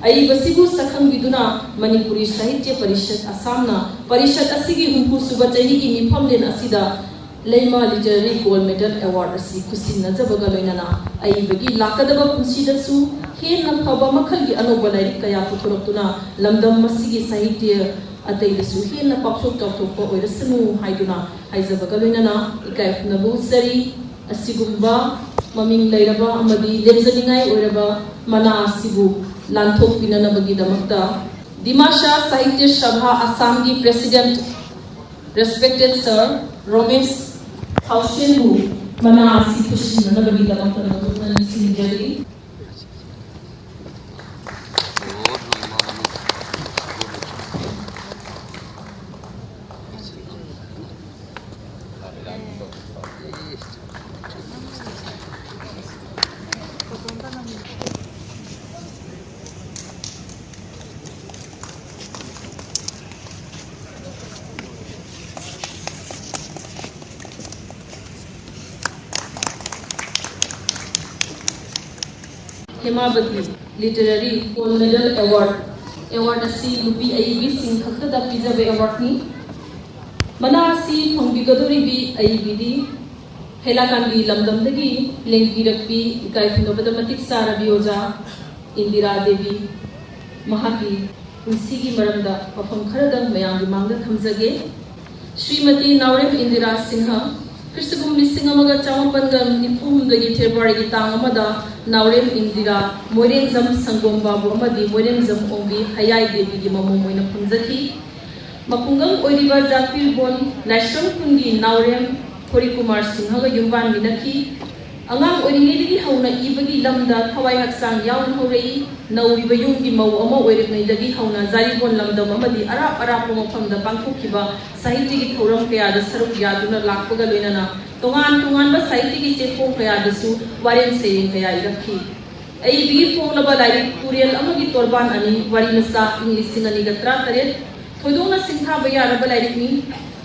ai basibu sakhang biduna Manipuri Sahitya Parishad Assam na parishad asigi humpu suba chahi gi mifam len asida Lema Literary Gold Medal Award asi kusin na jabaga loinana ai bagi lakadaba punsi da su hen na phaba makhal gi anoba lairi kaya puthurotuna lamdam masigi sahitya atei da su hen na paksok tawthok ko oirasanu haiduna haijabaga loinana ikai na bu sari asigumba maming lairaba amadi lemjaningai oiraba mana asibu lanthok pinana bagi damakta Dimasha Sahitya Sabha Assam gi President Respected Sir Romesh Haushenbu mana si kushin na bagi dalam tanah ni sinjari Hemabati Literary Gold Medal Award asi lupi aibi sing khakta da pijabe award ni mana asi phangbigadori bi aibi di helakandi lamdamdagi lengpirakpi ikai phunobada matik sarabi oja Indira Devi mahaki unsigi maramda pafam kharada mayang mangda thamjage Srimati Naurem Indira Singha Kristabum Lisingamaga Chamapangam Nipumdagi February Tangamada Naurem Indira Moireng Zam Sangomba Bomadi Moireng Zam Ombi Hayai Devi Mamoina Punzaki Mapungam Oriva Zafir Bon National Pungi Naurem Korikumar Singhaga Yumban Minaki Angang Oringi Hauna Ibagi Lamda Hawai Haksang Yaun Horei Nauriba Yungi Mau Omo Orik Dagi Hauna Zaribon Lamda Mamadi Arap Mopam the Bangkukiba Sahiti Thoram Kaya the Saruk Yaduna Lakpaga Lunana Tungan ba Sahiti Chefo Kaya the Su Varian saying Kaya Iraki A B Fonaba Lai Kuriel Amagi Torban Ani Varinasa English Singaniga Tratare Todona Singha Bayara Balaikni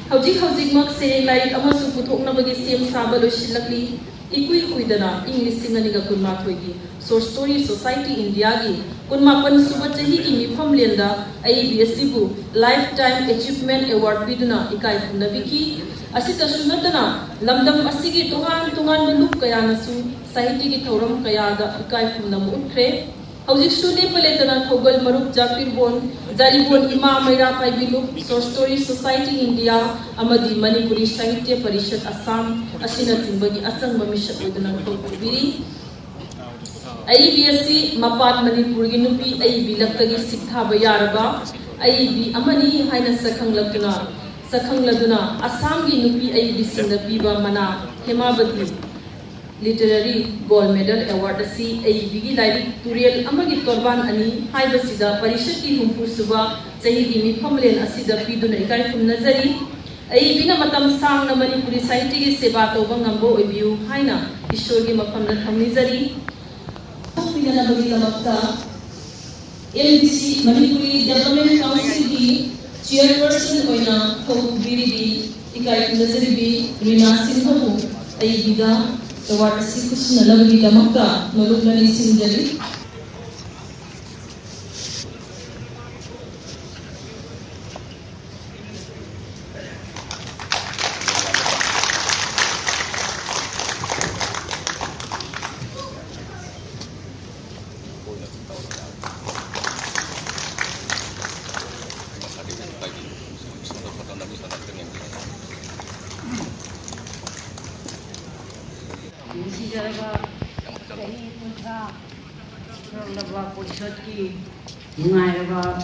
Howjik Mak saying like Amasu Putokna Bagi Sim Sabalo ShilakliIkuidana English Singaniga Kunma Twigi Source Story Society India gi Kunmapan Subachahi ki Mifam Lenda ABSibu Lifetime Achievement Award Biduna Ikai Nabiki Asita Sunatana Lamdam Asigi Tungan Maluk Kayanasu Sahiti ki Thoram Kayada Ikai Namu Ukre Howjik Sune Paletana Thogal Maruk Jafir Bon Zaribon Ima Maira Paibilu Source Story Society India Amadi Manipuri Sahitya Parishad Assam Asina Timbagi Asang Mamisha Udana Thokubiri ABSC Mapat Manipur gi nupi AIB laktagi sikha bayaraba AIB amani haina sakhangladuna Assam gi nupi AIB singda piba mana Hemabati Literary Gold Medal Award asi AIB gi lairi turiel amagi torban ani haiba sida parishad ki humpu suba chahi gi mifamlen asida piduna ikai kum nazari AIB na matam sang na Manipuri Sahitya gi seba toba ngambo oibiu haina ishor gi mafamna thamnizari Pina bagi lamakta LDC Manipuri Development Council ki chairperson oina Thokubiri bi ikai nazari bi Rina Singhamu ai biga award si kusna labagi lamakta nologlani sinjali ꯅꯨꯡꯁꯤꯖꯔꯒ ꯆꯍꯤ 30 ꯁꯨꯔꯛꯂꯕ ꯄꯣꯠꯁꯛꯀꯤ ꯅꯨꯡꯉꯥꯏꯔꯕ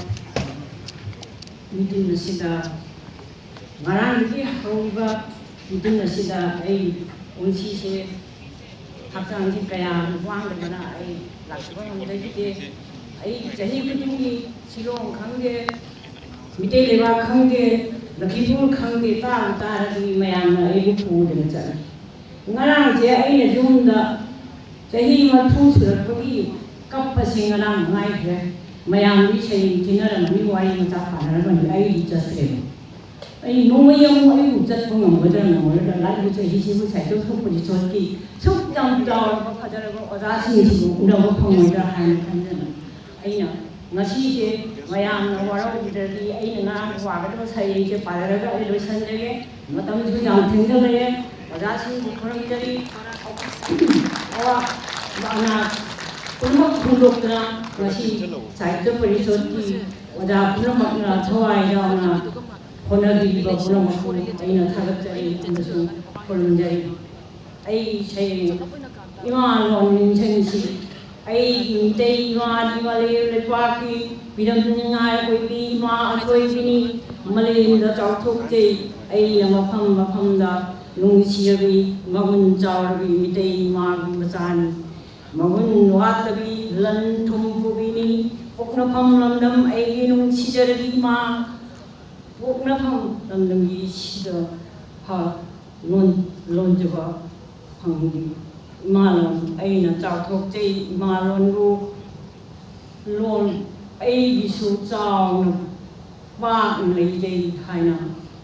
meeting ꯑꯁꯤꯗ ꯉꯔꯥꯡꯗꯒꯤ ꯍꯧꯔꯤꯕ meeting ꯑꯁꯤꯗ ꯑꯩ ꯄꯨꯟꯁꯤꯁꯦ ꯍꯛꯆꯥꯡꯁꯤ ꯀꯌꯥ ꯋꯥꯡꯗꯕꯅ ꯑꯩ ꯂꯥꯛꯆꯕ ꯉꯝꯖꯈꯤꯗꯦ ꯑꯩ ꯆꯍꯤ ꯈꯨꯗꯤꯡꯒꯤ ꯁꯤꯂꯣꯡ ꯈꯪꯗꯦ ꯃꯤꯇꯩ ꯂꯩꯕꯥꯛ ꯈꯪꯗꯦ ꯂꯛꯈꯤꯄꯨꯔ ꯈꯪꯗꯦ ꯇꯥꯔꯗꯤ ꯃꯌꯥꯝꯅ ꯑꯩꯕꯨ ꯄꯨꯗꯅ ꯆꯠꯂꯤ ꯉꯔꯥꯡꯁꯦ ꯑꯩꯅ ꯌꯨꯝꯗ ꯆꯍꯤ 30 ꯁꯨꯔꯛꯄꯒꯤ ꯀꯞꯄꯁꯦ ꯉꯔꯥꯡ ꯉꯥꯏꯈ꯭ꯔꯦ ꯃꯌꯥꯝꯗꯤ ꯁꯩꯔꯦꯡ ꯊꯤꯅꯔꯝꯃꯅꯤ ꯋꯥꯔꯤ ꯃꯆꯥ ꯄꯥꯅꯔꯝꯃꯅꯤ ꯑꯩꯗꯤ ꯆꯠꯇ꯭ꯔꯦꯕ ꯑꯩ ꯅꯣꯡꯃꯩ ꯑꯃꯨꯛ ꯑꯩꯕꯨ ꯆꯠꯄ ꯉꯝꯒꯗ꯭ꯔꯥ ꯉꯝꯃꯣꯏꯗ꯭ꯔꯥ ꯂꯥꯛꯏꯕ ꯆꯍꯤꯁꯤꯕꯨ ꯁꯥꯏꯀꯜ ꯊꯣꯛꯄꯗꯤ ꯆꯣꯠꯈꯤ ꯁꯨꯛ ꯌꯥꯝ ꯆꯥꯎꯔꯕ ꯐꯖꯔꯕ ꯑꯣꯖꯥꯁꯤꯡꯁꯤꯕꯨ ꯎꯅꯕ ꯐꯪꯉꯣꯏꯗ꯭ꯔꯥ ꯍꯥꯏꯅ ꯈꯟꯖꯅ ꯑꯩꯅ ꯉꯁꯤꯁꯦ ꯃꯌꯥꯝꯅ ꯋꯥꯔꯧꯕꯤꯗ꯭ꯔꯗꯤ ꯑꯩꯅ ꯉꯔꯥꯡ ꯋꯥꯒꯗꯕ ꯁꯩꯔꯦꯡꯁꯦ ꯄꯥꯔꯒ ꯑꯩ ꯂꯣꯏꯁꯟꯖꯒꯦ ꯃꯇꯝꯁꯨ ꯌꯥꯝ ꯊꯦꯡꯖꯜꯂꯛꯑꯦ ꯑꯣꯖꯥꯁꯤꯡꯕꯨ ꯈꯨꯔꯨꯝꯖꯔꯤ ꯑꯅꯥ ꯄꯨꯝꯅꯃꯛ ꯈꯪꯗꯣꯛꯇꯨꯅ ꯉꯁꯤ ꯁꯥꯍꯤꯇ꯭ꯌ ꯄꯔꯤꯁꯣꯗꯀꯤ ꯑꯣꯖꯥ ꯄꯨꯝꯅꯃꯛꯅ ꯊꯋꯥꯏ ꯌꯥꯎꯅ ꯍꯣꯠꯅꯕꯤꯕ ꯄꯨꯝꯅꯃꯛꯄꯨ ꯑꯩꯅ ꯊꯥꯒꯠꯆꯔꯤ ꯑꯃꯁꯨꯡ ꯈꯨꯔꯨꯝꯖꯔꯤ ꯑꯩꯒꯤ ꯁꯩꯔꯦꯡ ꯏꯃꯥ ꯂꯣꯟ ꯅꯤꯡꯁꯤꯡꯁꯤ ꯑꯩꯒꯤ ꯃꯤꯇꯩ ꯏꯃꯥꯗꯤ ꯃꯥꯂꯦꯝ ꯂꯩꯄꯥꯛꯀꯤ ꯄꯤꯔꯝꯅꯤꯡꯉꯥꯏ ꯑꯣꯏꯕꯤ ꯏꯃꯥ ꯑꯊꯣꯏꯕꯤꯅꯤ ꯃꯥꯂꯦꯝꯗ ꯆꯥꯎꯊꯣꯛꯆꯩ ꯑꯩꯅ ꯃꯐꯝ ꯃꯐꯝꯗ ꯅꯨꯡꯁꯤꯔꯕꯤ ꯃꯒꯨꯟ ꯆꯥꯎꯔꯕꯤ ꯃꯤꯇꯩ ꯏꯃꯥꯒꯤ ꯃꯆꯥꯅꯤ ꯃꯒꯨꯟ ꯋꯥꯠꯇꯕꯤ ꯂꯟ ꯊꯨꯝ ꯄꯨꯕꯤꯅꯤ ꯄꯣꯛꯅꯐꯝ ꯂꯝꯗꯝ ꯑꯩꯒꯤ ꯅꯨꯡꯁꯤꯖꯔꯕꯤ ꯏꯃꯥ ꯄꯣꯛꯅꯐꯝ ꯂꯝꯗꯝꯒꯤ ꯁꯤꯗ ꯂꯣꯟꯖꯕ ꯐꯪꯂꯤ ꯏꯃꯥꯂꯣꯟ ꯑꯩꯅ ꯆꯥꯎꯊꯣꯛꯆꯩ ꯏꯃꯥꯂꯣꯟꯕꯨ ꯂꯣꯟ ꯑꯩꯒꯤꯁꯨ ꯆꯥꯎꯅ ꯄꯥꯛꯅ ꯂꯩꯖꯩ ꯍꯥꯏꯅ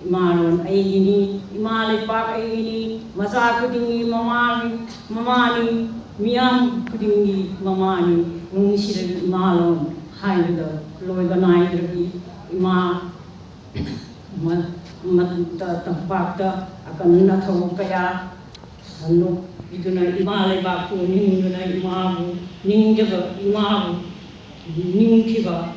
이마는 아이기니 이마를 빡아이기니 마사 그딩이 마마니 미암 그딩이 마마니 웅시를 이마론 하이르다 로이가 나이들이 이마 ꯇꯝꯄꯥꯛꯇ ꯑꯀꯟꯅ ꯊꯕꯛ ꯀꯌꯥ ꯁꯟꯗꯣꯛꯄꯤꯗꯨꯅ ꯏꯃꯥ ꯂꯩꯕꯥꯛꯄꯨ ꯅꯤꯡꯗꯨꯅ ꯏꯃꯥꯕꯨ ꯅꯤꯡꯖꯕ ꯏꯃꯥꯕꯨ ꯅꯤꯡꯈꯤꯕ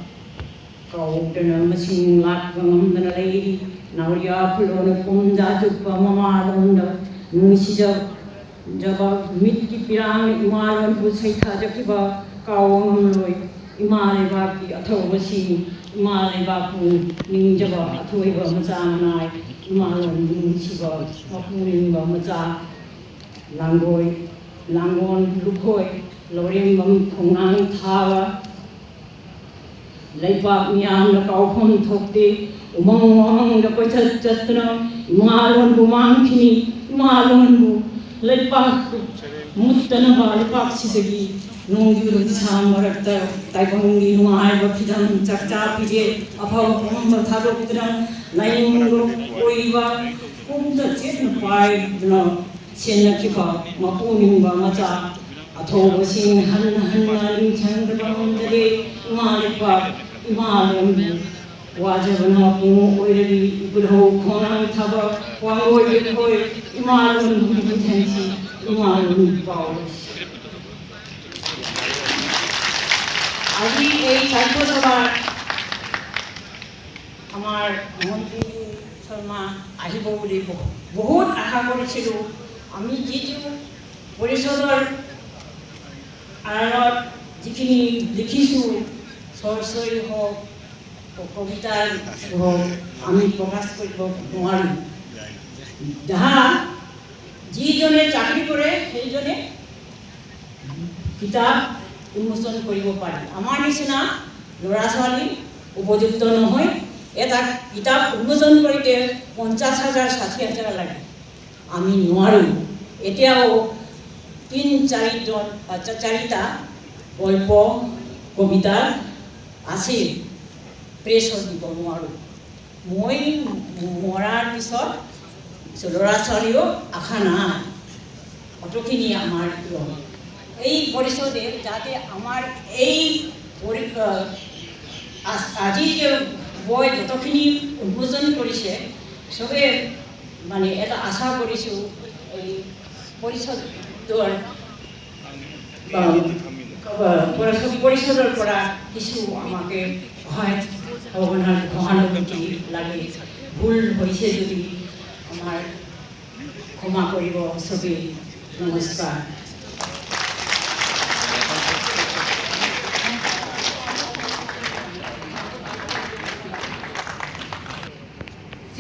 ꯀꯧꯗꯅ ꯃꯁꯤꯡ ꯂꯥꯛꯄ ꯉꯝꯗꯅ ꯂꯩꯔꯤ ꯅꯥꯎꯔꯤꯌꯥ ꯐꯨꯜꯂꯣꯟ ꯀꯨꯝꯖꯥ ꯆꯨꯞꯄ ꯃꯃꯥꯂꯣꯟꯗ ꯅꯨꯡꯁꯤꯖꯕ ꯃꯤꯠꯀꯤ ꯄꯤꯔꯥꯡꯅ ꯏꯃꯥꯂꯣꯟꯕꯨ ꯁꯩꯊꯥꯖꯈꯤꯕ ꯀꯥꯎꯕ ꯉꯝꯂꯣꯏ ꯏꯃꯥ ꯂꯩꯕꯥꯛꯀꯤ ꯑꯊꯧꯕꯁꯤꯡ ꯏꯃꯥ ꯂꯩꯕꯥꯛꯄꯨ ꯅꯤꯡꯖꯕ ꯑꯊꯣꯏꯕ ꯃꯆꯥ ꯃꯅꯥꯏ 이마론부 뭉치고 막무님과 모자 랑고이 랑곤 루코이 로림범 공랑 타와 레이박 미안나 가오폰 톡디 우멍우멍 갖고 쳤더라 이마론부 망키니 이마론부 레이박 묻다는 바 레이박 시적이 농기로 사물었다 달방이 누아이버 피장 작자 피제 아파오 공모 타독들은 나이므로 오이와 꿈도 찌는 바이드너 신나키바 마포님과 맞아 아토고신 한나님 창들방들이 이마리파 이마렘부 와저번호 붕 오이르리 이불호 공항 타버 왕오이 코이 이마름 무리분텐시 이마름 바오 আজি এই কাৰ্যসভাৰ আমাৰ মন্ত্ৰী শৰ্মা আহিব বুলি বহুত আশা কৰিছিলোঁ আমি যিটো পৰিষদৰ আঁৰত যিখিনি লিখিছোঁ চৰচৰি হওক কবিতাৰ হওক আমি প্ৰকাশ কৰিব নোৱাৰোঁ যাহা যিজনে চাকৰি কৰে সেইজনে কিতাপ উন্মোচন কৰিব পাৰে আমাৰ নিচিনা ল'ৰা ছোৱালী উপযুক্ত নহয় এটা কিতাপ উন্মোচন কৰিতে 50,000 60,000 লাগে আমি নোৱাৰোঁ এতিয়াও 3-4টা গল্প কবিতা আছে প্ৰেছত দিব নোৱাৰোঁ মই মৰাৰ পিছত ল'ৰা ছোৱালীও আশা নাই অতখিনি আমাৰ এই পৰিষদে যাতে আমাৰ এই আজি যে বই যতখিনি উদ্বোধন কৰিছে চবে মানে এটা আশা কৰিছোঁ এই পৰিষদৰ পৰা কিছু আমাকে সহানুভূতি লাগে ভুল হৈছে যদি আমাৰ ক্ষমা কৰিব চবেই নমস্কাৰ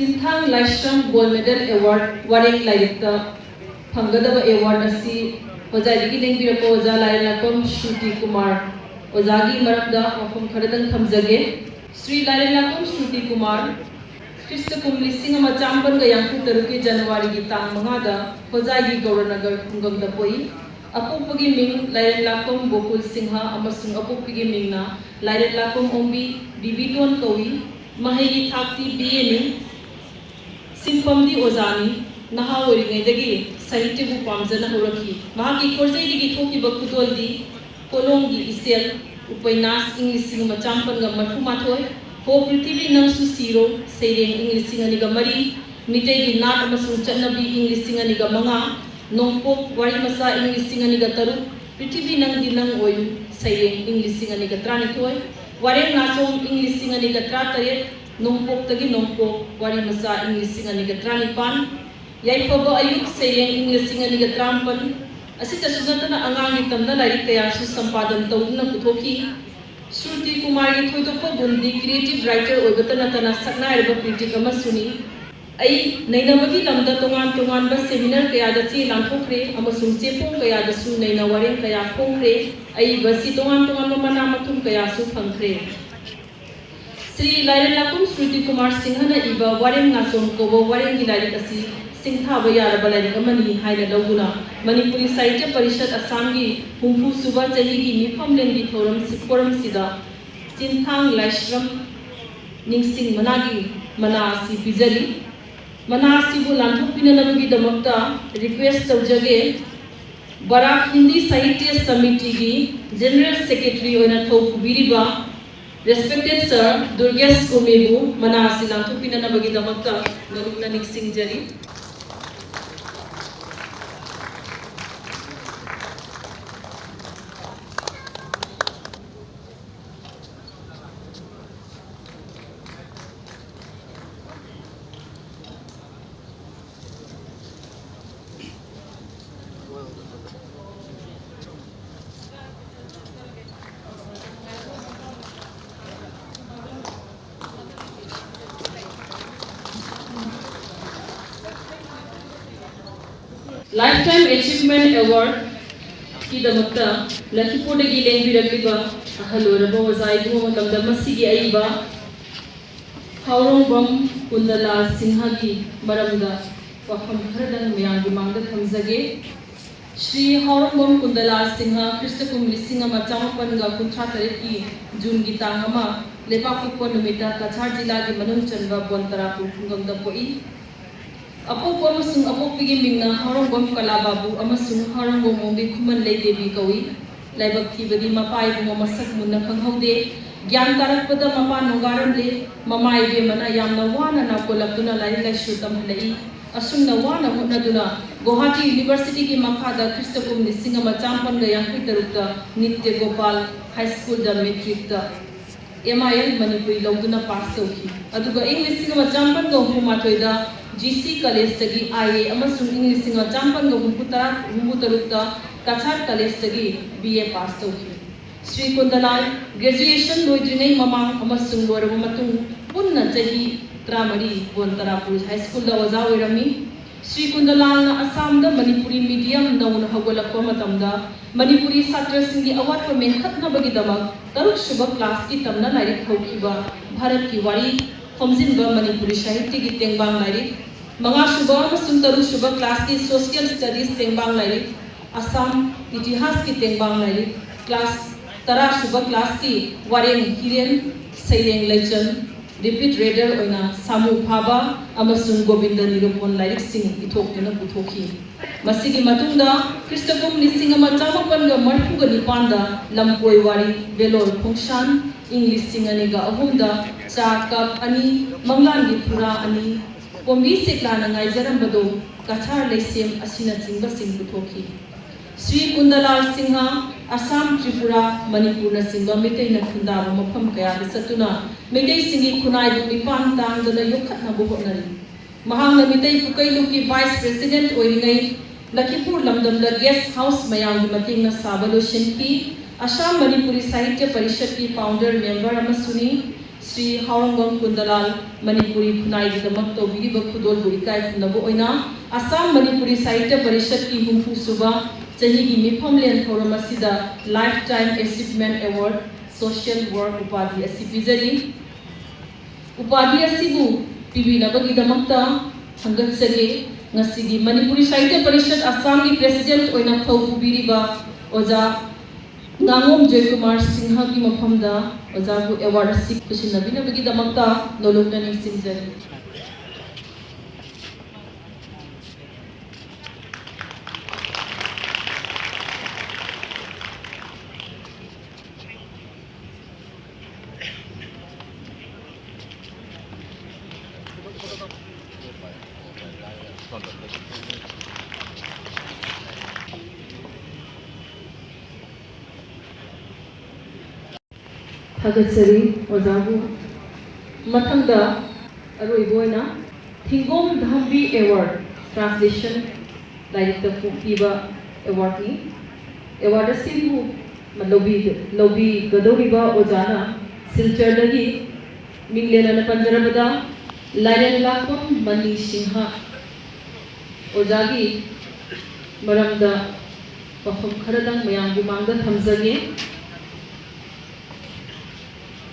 Sinthang Laishram Gold Medal Award Wareng Lairikta Phangadaba Award asi Ojagi Lengbirako Oja Lairelakam Shruti Kumar Ojagi Maramda Wafam Kharadang Thamjage Sri Lairelakam Shruti Kumar Krista Kumli Singama Chamban Gayangku Taruki January Gitang Mangada Ojagi Gauranagar Kungam Dapoi Apupagi Ming Lairelakam Gokul Singha Amasung Apupagi Mingna Lairelakam Ombi Bibiton Kawi Mahegi Thakti Bieni Sinfamdi Ozani Naha Oringadagi Sahitya bu Pamjana Horaki Mahaki Korzai Thoki Bakudoldi Kolongi Isel Upainas English Machampan Mathumatoi Ho Prithvi Nangsu Siro Saying English Anigamari Mitegi Nat Amasun Chanabi English Anigamanga Nongpok Warimasa English Anigataru Prithvi Nang Dinang Oyu Saying English Anigatranitoi Warem Nasom English Anigatratare Nongpok Tagi Nongpok Warimasa English Anigatranipan Yaipaba Ayuk Saying English Anigatrampan Asita Sudatana Angangi Tamna Lari Kayasu Sampadan Taudna Kutoki Shruti Kumari Thoitopa Bundi Creative Writer Obatanatana Sakna Erba Critic Amasuni Ai Nainamagi Lamda Tongan Tongan Ba Seminar Kayadachi Lankokre Amasung Chepong Kayadasu Naina Warem Kaya Kongre Ai Basi Tongan Tongan Mamana Matum Kayasu Pankre Sri Lairelakum Shruti Kumar Singhana Iba Warem Nasom Kobo Warem Gilari Kasi Singha Bayara Balari Amani Haida Laguna Manipuri Sahitya Parishad Assam gi Humpu Suba Jahi gi Mifam Lendi Forum Sida Sinthang Laishram Ningsing Managi Manasi Bizari Manasi Bu Lanthuk Pinanabagi Damakta Request Taujage Barak Hindi Sahitya Samiti gi General Secretary Oina Thau Biriba Respected Sir Durges Omebu Manasi Lanthuk Pinanabagi Damakta Nalukna Ningsing Jari Lifetime Achievement Award ki damakta Lakipur gi lengbirakiba ahaloraba wazaibu matamda masigi aiba Haurongbam Kundala Sinha gi maramda wafam kharadang mayanggi mangda thamjage Shri Haurongbam Kundala Sinha Kristakum Lisingama Chamapanga Kuntratare ki June gi tangama Lepakukwa numita Kachar jila gi manung chanba bontara kungam poi Apok amasung apok pigi mingna Haurongbam Kalababu amasung Haurongbam Mombi Kuman Lei Devi Kawi Laibak Thibadi Mapai Bu Masak Munna Khanghaude Gyan Tarakpada Mapa Nongaram Le Mamai Be Mana Yamna Wana Nakolakuna Lai Laishu Tamhalai Asungna Wana Hutnaduna Guwahati University ki Makhada Kristakum Lisingama Champan Gayangki Tarukta Nitya Gopal High School da Metric da MIL Manipuri Lauduna Pass Tauki Aduga English Singama Champan Gahumatoida GC College tagi IA amasung English singa champan ga humputarukta Kachar College tagi BA pass tauki Sri Kundalal graduation loidringai mamang amasung loiraba matung punna chahi tramari Bontarapur High School da oja oirami Sri Kundalal na Assam da Manipuri medium nauna hagolakpa matamda Manipuri satrasingi awatpa menkhatnabagi damak taruk shuba class ki tamna lairik thaukiba Bharat ki wari Homjinba Manipuri Sahitya ki tengbang lairik Manga Shubha amasung Taru Shubha class ki Social Studies tengbang lairik Assam Itihas ki tengbang lairik class Tara Shubha class ki Wareng Hiren Saireng Laichan repeat reader oina Samu Phaba amasung Govinda Nirupon lairik sing ithokna puthokhi masigi matungda Kristakum Lisingama Chamapanga Marfuga Nipanda Lampoi Wari Velor Khongshan English Singaniga Ahumda Cha Cup Ani Manglan gi Pura Ani Pombi Seklana Ngaijarambado Kachar Leisem Asina Chingba Sing Puthoki Sri Kundalal Singha Assam Tripura Manipur na Singba Metei na Khundaba Mafam Kaya Satuna Metei Singi Khunai Bu Nipan Tangdana Yokhatna Buhonari Mahang na Metei Pukailu ki Vice President Oiringai Lakipur Lamdamda Guest House Mayang Mating na Sabalo Shenpi Assam Manipuri Sahitya Parishad ki Founder Member Amasuni Sri Haurangam Kundalal Manipuri Khunai Damak Tobiriba Khudol Burikai Kunabu Oina Assam Manipuri Sahitya Parishad ki Humpu Suba Chahi ki Mifam Len Thoramasida Lifetime Achievement Award Social Work Upadhi Asipizari Upadhi Asibu Pibi Nabagi Damakta Hangat Sage Ngasigi Manipuri Sahitya Parishad Assam ki President Oina Thawubiriba Oja Ngangom Joykumar Sinha ki mafamda Oja ku award sik kusinabina bagi damakta nolokna ni sinjari Thagatsari Ojabu Matanga Aroiboina Thingom Dhambi Award Translation Director Fukiba Award ni Award Sibu Lobi Gadoriba Ojana Silchar lagi Minglena Panjarabada Lion Lakum Mani Singha Ojagi Maramda Wafam Karadang Mayang Mangda Hamzage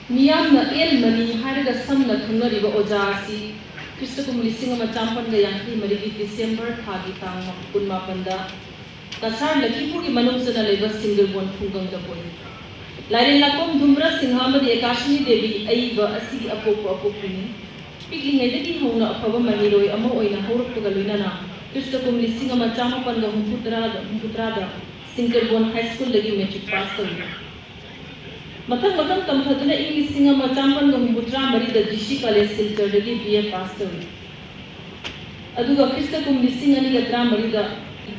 Miyamna El Mani Haraga Samna Kunariba Ojasi Christakum Lissing Machampan Yanki Marigi December Tagi Tang Kunmapanda Kasar Lakipuri Manusana Leva Single One Kungang the Boy Lion Lakum Dumbra Singhamadi Akashini Devi Aiba Asi Apopo Apopini Speaking Editi Hona Pava Maniroi Amo in a Horupugalina Christakum Lissing Machampan Humputrada Single One High School Legi Metric Pastor Matang tamthaduna English singa machampan ga humbutra mari da GC College Silchar dagi BA pass tawi aduga Krista kum lising ani ga tra mari da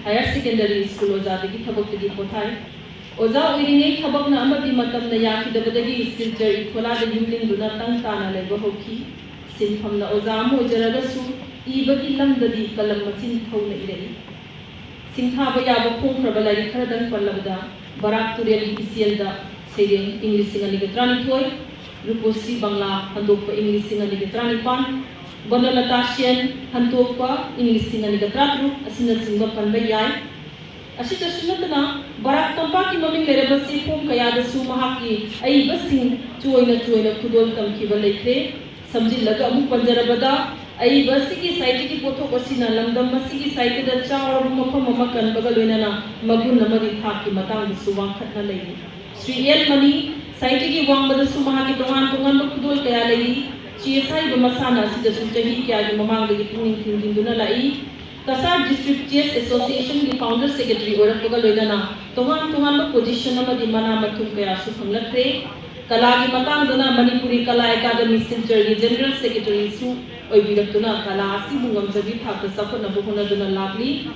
higher secondary school oja dagi thabak dagi pothai oja oiringai thabak na amadi matam na yaki da dagi Silchar ikhola da yumling duna tang tana leba hoki sinpham na oja mo jaraga su ibagi lamdadi kalam machin thauna irei singtha ba ya ba khong khra balai kharadan pallabda barak turel ICL da Saying English singa ligatrani toy, Ruposi Bangla Handokpa English singa ligatrani pan, Bonalatashian Handokpa English singa ligatratru, Asina Singa Panbayai. Ashita Sunatana, Barak Tampaki Maming Lerabasi Pum Kayada Sumahaki, Ai Basing, Chuina Kudol Tamkiba Lake, Samji Laga Amu Panjarabada, Ai Basiki Saiti Poto Osina Lamdam Masiki Saiti the Chow Mapa Mamakan Bagalina, Magun Namadi Taki Matang Suwakatna Lady. Sri El Mani, Saiti Wang Badasu Mahaki Tongan Kudol Kayalagi, CSI Bamasana, Sidahi Kaya Mamang, the Puning Duna Lai, Kasar District Chess Association, the Founder Secretary or Pogalina, Tongan position of the Mana Matukaya Sufamlate, Kalagi Matang Duna, Manipuri Kala Academy Silchar, General Secretary Su, Oibiratuna, Kala, Sibungam Zabi, the Safan of Bukuna Duna Labli.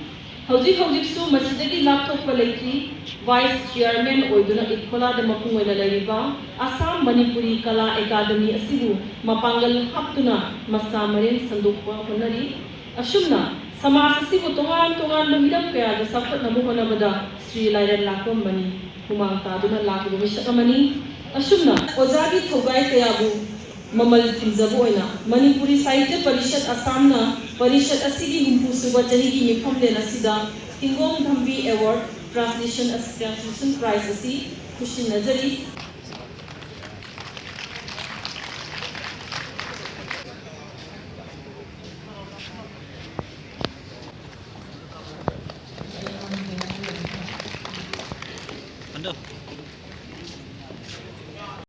Hauji Su Masidagi Laptop Palaki, Vice Chairman Oiduna Ikola the Mapunga Lariba, Assam Manipuri Kala Academy Asibu, Mapangal Haptuna, Masamarin Sandukwa Honari, Ashumna, Samasibu Tongan Mahidam Kaya, the Safat Namuhanabada, Sri Lion Lakum Mani, Humanta Duna Laku Vishakamani, Ashumna, Ozagi Togai Kayabu. Mamal Timzaboina, Manipuri Sahitya Parishad Assamna, Parishad Asigi Humpu Suba Chahigi Mifam Len Asida, Tingom Dhambi Award, Translation Prize Asi, Kushin Nazari,